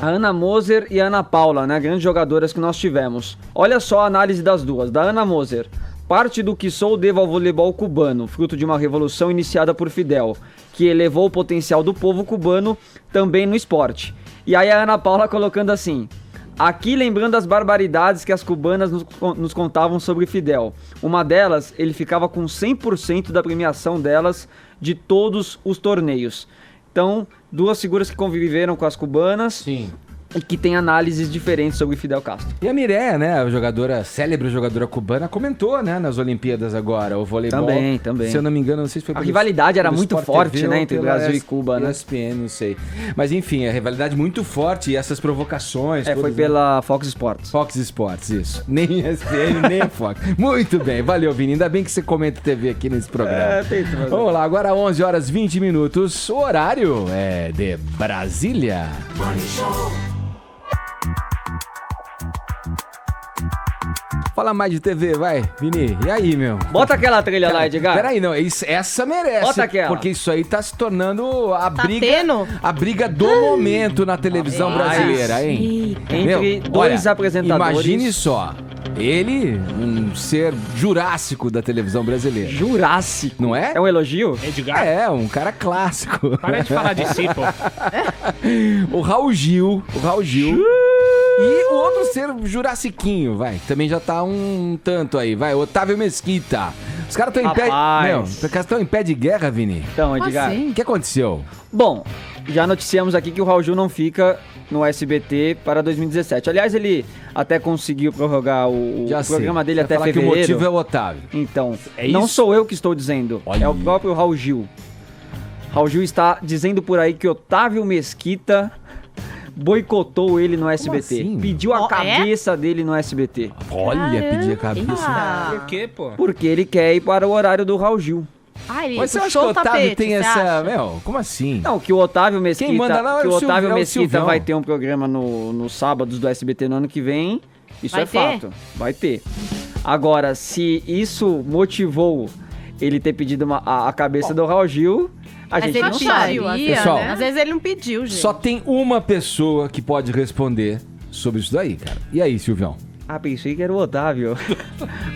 a Ana Moser e a Ana Paula, né, grandes jogadoras que nós tivemos. Olha só a análise das duas. Da Ana Moser: parte do que sou devo ao voleibol cubano, fruto de uma revolução iniciada por Fidel, que elevou o potencial do povo cubano também no esporte. E aí a Ana Paula colocando assim: aqui lembrando as barbaridades que as cubanas nos contavam sobre Fidel. Uma delas, ele ficava com 100% da premiação delas de todos os torneios. Então, duas figuras que conviveram com as cubanas. Sim. E que tem análises diferentes sobre Fidel Castro. E a Mireia, né, a célebre jogadora cubana, comentou, né, nas Olimpíadas agora, o voleibol. Também. Se eu não me engano, não sei se foi a rivalidade era muito forte, TV, né, entre Brasil e Cuba, né? ESPN, não sei. Mas enfim, a rivalidade muito forte e essas provocações. Foi pela Fox Sports. Fox Sports, isso. Nem ESPN, nem a Fox. Muito bem, valeu, Vini. Ainda bem que você comenta TV aqui nesse programa. Tem tudo. Vamos lá, agora 11 horas 20 minutos. O horário é de Brasília. Fala mais de TV, vai, Vini. E aí, meu? Bota aquela trilha lá, Edgar. Peraí, não, essa merece. Bota aquela. Porque isso aí tá se tornando a briga do momento na televisão brasileira, hein? Entre dois apresentadores. Imagine só. Ele, um ser jurássico da televisão brasileira. Jurássico? Não é? É um elogio? Edgar? Um cara clássico. Para de falar de si, pô. O Raul Gil. E o outro ser jurassiquinho, vai. Também já tá um tanto aí, vai. Otávio Mesquita. Os caras estão em pé... os caras estão em pé de guerra, Vini? Então, Edgar. O que aconteceu? Bom, já noticiamos aqui que o Raul Gil não fica no SBT para 2017. Aliás, ele até conseguiu prorrogar o programa dele até fevereiro. Que o motivo é o Otávio. Então, não sou eu que estou dizendo. Olha. É o próprio Raul Gil. Raul Gil está dizendo por aí que Otávio Mesquita boicotou ele no SBT. Assim? Pediu a cabeça dele no SBT. Olha, pediu a cabeça. Por quê, pô? Porque ele quer ir para o horário do Raul Gil. Mas você acha que o Otávio tem essa... Como assim? Não, que o Otávio Mesquita, Quem manda lá é o Silvio, Mesquita vai ter um programa nos sábados do SBT no ano que vem. Isso vai é fato. Vai ter. Agora, se isso motivou ele ter pedido a cabeça do Raul Gil... A gente não sabe. Pessoal, né? Às vezes ele não pediu, gente. Só tem uma pessoa que pode responder sobre isso daí, cara. E aí, Silvião? Pensei que era o Otávio.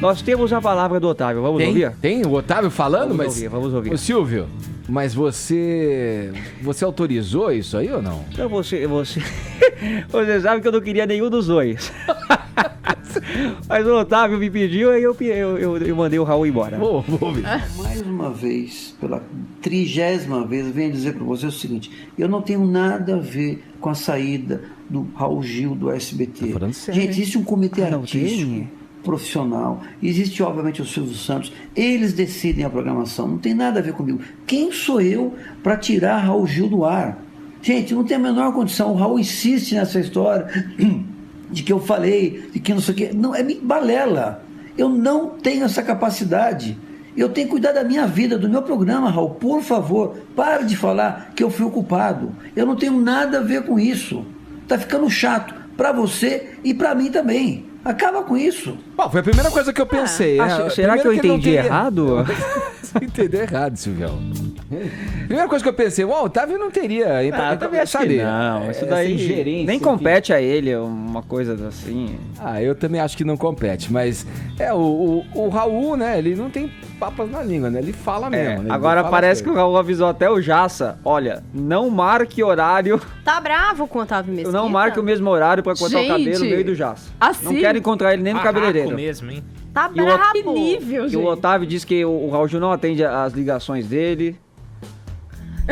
Nós temos a palavra do Otávio. Vamos ouvir? Tem o Otávio falando? Vamos ouvir. Ô, Silvio, mas você autorizou isso aí ou não? Não, você sabe que eu não queria nenhum dos dois. Mas o Otávio me pediu, aí eu mandei o Raul embora. Vou ouvir. Mais uma vez, pela 30ª vez, eu venho dizer para você o seguinte: eu não tenho nada a ver com a saída do Raul Gil do SBT. Gente, existe um comitê artístico profissional, existe obviamente o Silvio Santos, eles decidem a programação, não tem nada a ver comigo. Quem sou eu para tirar Raul Gil do ar? Gente, não tem a menor condição. O Raul insiste nessa história de que eu falei, de que não sei o quê. Não, é balela. Eu não tenho essa capacidade. Eu tenho que cuidar da minha vida, do meu programa, Raul. Por favor, pare de falar que eu fui o culpado. Eu não tenho nada a ver com isso. Tá ficando chato para você e para mim também. Acaba com isso. Bom, foi a primeira coisa que eu pensei. Será que eu entendi errado? Você entendeu errado, Silvião. Primeira coisa que eu pensei, o Otávio não teria. Eu também acho que não. Isso daí nem compete a ele, uma coisa assim. Eu também acho que não compete, mas o Raul, né, ele não tem papas na língua, né, ele fala mesmo. Né? Agora parece que o Raul avisou até o Jaça, olha, não marque horário. Tá bravo com o Otávio Mesquita? Não marque o mesmo horário pra cortar o cabelo no meio do Jaça. Assim? Não quero encontrar ele nem no cabeleireiro. Mesmo, hein? Tá brabo. Nível, e o Otávio disse que o Raul Gil não atende as ligações dele.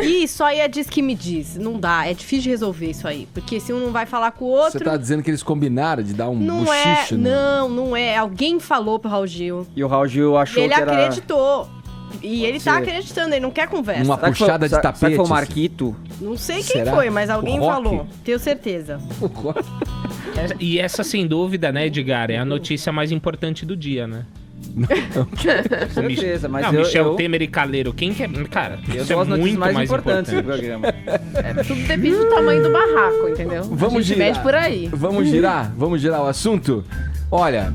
Isso aí diz que me diz. Não dá, é difícil de resolver isso aí. Porque se um não vai falar com o outro... Você tá dizendo que eles combinaram de dar um não buchicho? Não é. Alguém falou pro Raul Gil. E o Raul Gil achou ele que era... acreditou. E ele tá acreditando, ele não quer conversa. Uma puxada de tapete. Será que foi o Marquito? Não sei quem foi, mas alguém falou. Tenho certeza. E essa, sem dúvida, né, Edgar, é a notícia mais importante do dia, né? Com certeza, mas Michel Temer e Caleiro, quem que é? Cara, eu isso é muito mais importante do programa. Tudo depende do tamanho do barraco, entendeu? Vamos girar. Mede por aí. Vamos girar o assunto? Olha,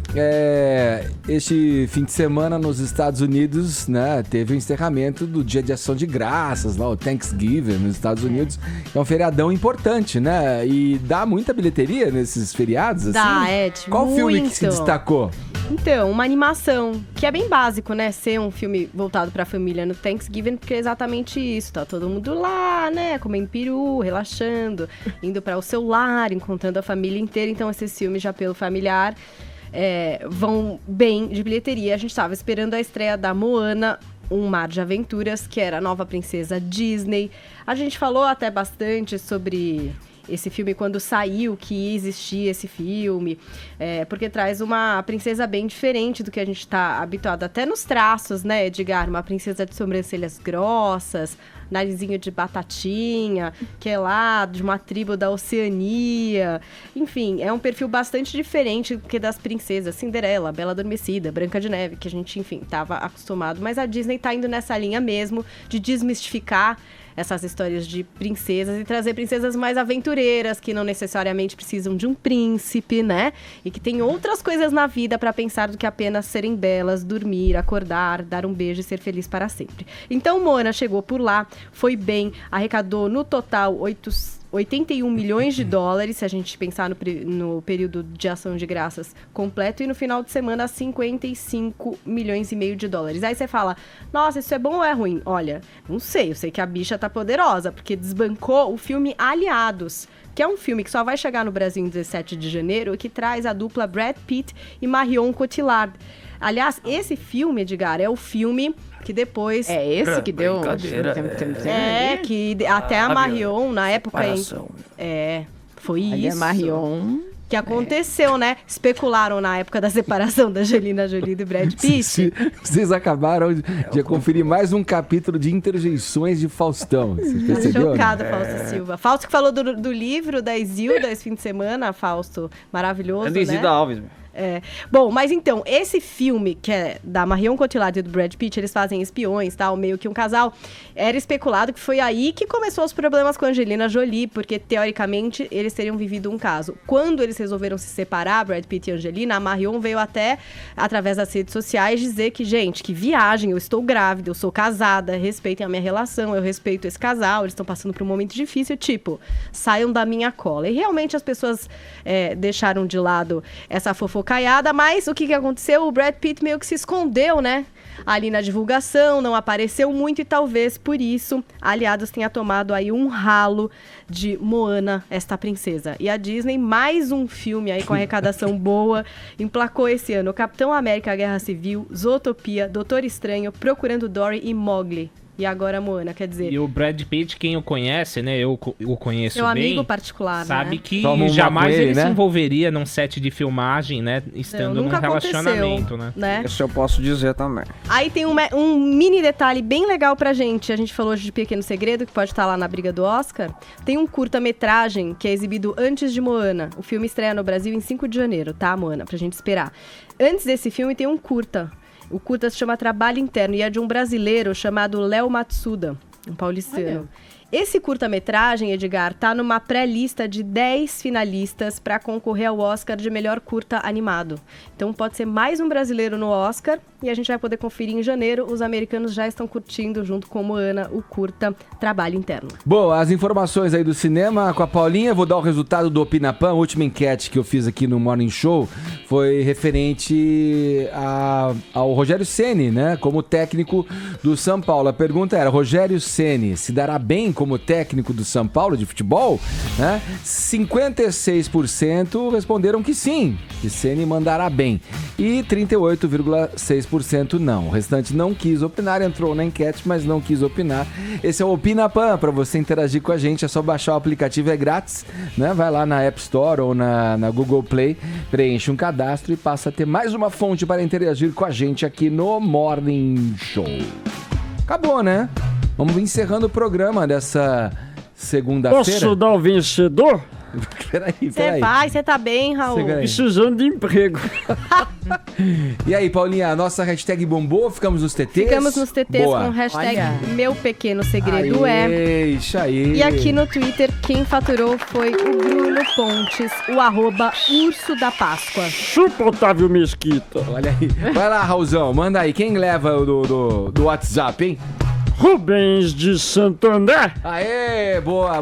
este fim de semana nos Estados Unidos, né, teve o encerramento do Dia de Ação de Graças, lá, o Thanksgiving nos Estados Unidos. É um feriadão importante, né? E dá muita bilheteria nesses feriados, assim? Dá, Ed, Qual filme que se destacou? Então, uma animação, que é bem básico, né? Ser um filme voltado pra família no Thanksgiving, porque é exatamente isso. Tá todo mundo lá, né? Comendo peru, relaxando, indo para o seu lar, encontrando a família inteira. Então, esses filmes de apelo familiar vão bem de bilheteria. A gente tava esperando a estreia da Moana, Um Mar de Aventuras, que era a nova princesa Disney. A gente falou até bastante sobre esse filme quando saiu, que existia esse filme, porque traz uma princesa bem diferente do que a gente está habituado, até nos traços, né, Edgar? Uma princesa de sobrancelhas grossas, narizinho de batatinha, que é lá de uma tribo da Oceania. Enfim, é um perfil bastante diferente do que das princesas Cinderela, Bela Adormecida, Branca de Neve, que a gente, enfim, estava acostumado. Mas a Disney tá indo nessa linha mesmo de desmistificar essas histórias de princesas e trazer princesas mais aventureiras, que não necessariamente precisam de um príncipe, né? E que tem outras coisas na vida para pensar do que apenas serem belas, dormir, acordar, dar um beijo e ser feliz para sempre. Então, Moana chegou por lá, foi bem, arrecadou no total 81 milhões de dólares, se a gente pensar no período de ação de graças completo, e no final de semana 55 milhões e meio de dólares. Aí você fala, nossa, isso é bom ou é ruim? Olha, não sei, eu sei que a bicha tá poderosa, porque desbancou o filme Aliados, que é um filme que só vai chegar no Brasil em 17 de janeiro, e que traz a dupla Brad Pitt e Marion Cotillard. Aliás, esse filme, Edgar, é o filme que depois... É esse que deu... que até a Marion, na época... Foi isso. A Marion... Que aconteceu, né? Especularam na época da separação da Angelina Jolie e do Brad Pitt. Vocês acabaram de conferir mais um capítulo de interjeições de Faustão. Você percebeu? Chocado, Fausto Silva. Fausto que falou do livro da Isilda esse fim de semana, Fausto. Maravilhoso, né? Isilda Alves. Bom, mas então, esse filme, que é da Marion Cotillard e do Brad Pitt, eles fazem espiões, tal, meio que um casal, era especulado que foi aí que começou os problemas com a Angelina Jolie, porque, teoricamente, eles teriam vivido um caso. Quando eles resolveram se separar, Brad Pitt e Angelina, a Marion veio até, através das redes sociais, dizer que, gente, que viagem, eu estou grávida, eu sou casada, respeitem a minha relação, eu respeito esse casal, eles estão passando por um momento difícil, tipo, saiam da minha cola. E realmente as pessoas deixaram de lado essa fofocaiada, mas o que aconteceu? O Brad Pitt meio que se escondeu, né? Ali na divulgação, não apareceu muito e talvez por isso Aliados tenha tomado aí um ralo de Moana, esta princesa. E a Disney, mais um filme aí com arrecadação boa, emplacou esse ano Capitão América, Guerra Civil, Zootopia, Doutor Estranho, Procurando Dory e Mowgli. E agora Moana, quer dizer... E o Brad Pitt, quem o conhece, né? Eu o conheço seu bem. Seu amigo particular, sabe né? que jamais ele se envolveria num set de filmagem, né? Estando num relacionamento, né? Isso eu posso dizer também. Aí tem um mini detalhe bem legal pra gente. A gente falou hoje de Pequeno Segredo, que pode estar lá na briga do Oscar. Tem um curta-metragem que é exibido antes de Moana. O filme estreia no Brasil em 5 de janeiro, tá, Moana? Pra gente esperar. Antes desse filme tem um curta. O curta se chama Trabalho Interno e é de um brasileiro chamado Léo Matsuda, um paulistano. Esse curta-metragem, Edgar, tá numa pré-lista de 10 finalistas para concorrer ao Oscar de melhor curta animado. Então pode ser mais um brasileiro no Oscar e a gente vai poder conferir em janeiro. Os americanos já estão curtindo, junto com Moana, o curta Trabalho Interno. Bom, as informações aí do cinema com a Paulinha. Vou dar o resultado do Opinapam. A última enquete que eu fiz aqui no Morning Show foi referente ao Rogério Ceni, né? Como técnico do São Paulo. A pergunta era: Rogério Ceni se dará bem como técnico do São Paulo de futebol? Né? 56% responderam que sim, que Ceni mandará bem. E 38,6% não. O restante não quis opinar, entrou na enquete, mas não quis opinar. Esse é o Opinapam. Para você interagir com a gente, é só baixar o aplicativo, é grátis, né? Vai lá na App Store ou na Google Play, preenche um cadastro e passa a ter mais uma fonte para interagir com a gente aqui no Morning Show. Acabou, né? Vamos encerrando o programa dessa segunda-feira. Posso dar o vencedor? Peraí. Você tá bem, Raul? Precisando de emprego. E aí, Paulinha, a nossa hashtag bombou? Ficamos nos TTs? Ficamos nos TTs. Boa. Com hashtag Meu Pequeno Segredo Isso aí. E aqui no Twitter, quem faturou foi o Bruno Pontes, o @Urso da Páscoa. Chupa, Otávio Mesquita. Olha aí. Vai lá, Raulzão, manda aí. Quem leva do WhatsApp, hein? Rubens de Santo André. Aê, boa.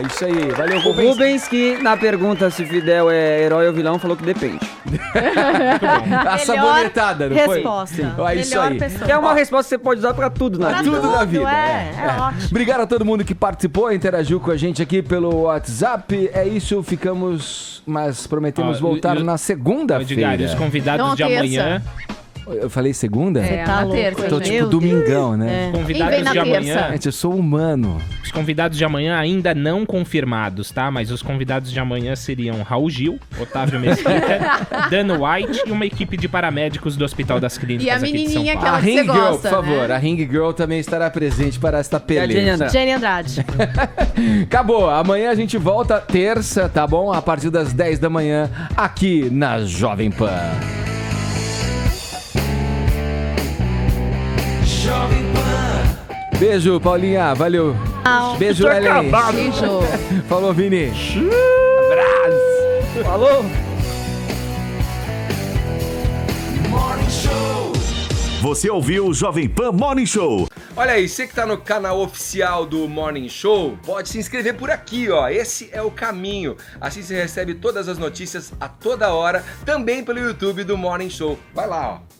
Isso aí. Valeu, O Rubens. Rubens, que na pergunta se Fidel é herói ou vilão, falou que depende. A sabonetada, não foi? Resposta. Sim. Ó, isso aí. Que é uma resposta que você pode usar pra tudo na vida. Tudo na vida. É ótimo. Obrigado a todo mundo que participou, interagiu com a gente aqui pelo WhatsApp. É isso, ficamos, mas prometemos voltar na segunda-feira. Edgar, os convidados Não, de terça. amanhã. Eu falei segunda? É, tá na louco, terça. Tô hein? tipo Meu domingão, né? Os convidados Quem vem de na amanhã. terça? Gente, eu sou humano. Os convidados de amanhã ainda não confirmados, tá? Mas os convidados de amanhã seriam Raul Gil, Otávio Mesquita, Dan White e uma equipe de paramédicos do Hospital das Clínicas E a aqui de São menininha Paulo. aquela A que você Ring Girl, gosta, por favor. né? A Ring Girl também estará presente para esta peleja. Jenny Andrade. Acabou. Amanhã a gente volta terça, tá bom? A partir das 10 da manhã, aqui na Jovem Pan. Jovem Pan. Beijo, Paulinha. Valeu. Tchau. Beijo, Tá Ellen. acabado. Beijo. Falou, Vini. Abraço. Falou? Morning Show. Você ouviu o Jovem Pan Morning Show. Olha aí, você que tá no canal oficial do Morning Show, pode se inscrever por aqui, ó. Esse é o caminho. Assim você recebe todas as notícias a toda hora, também pelo YouTube do Morning Show. Vai lá, ó.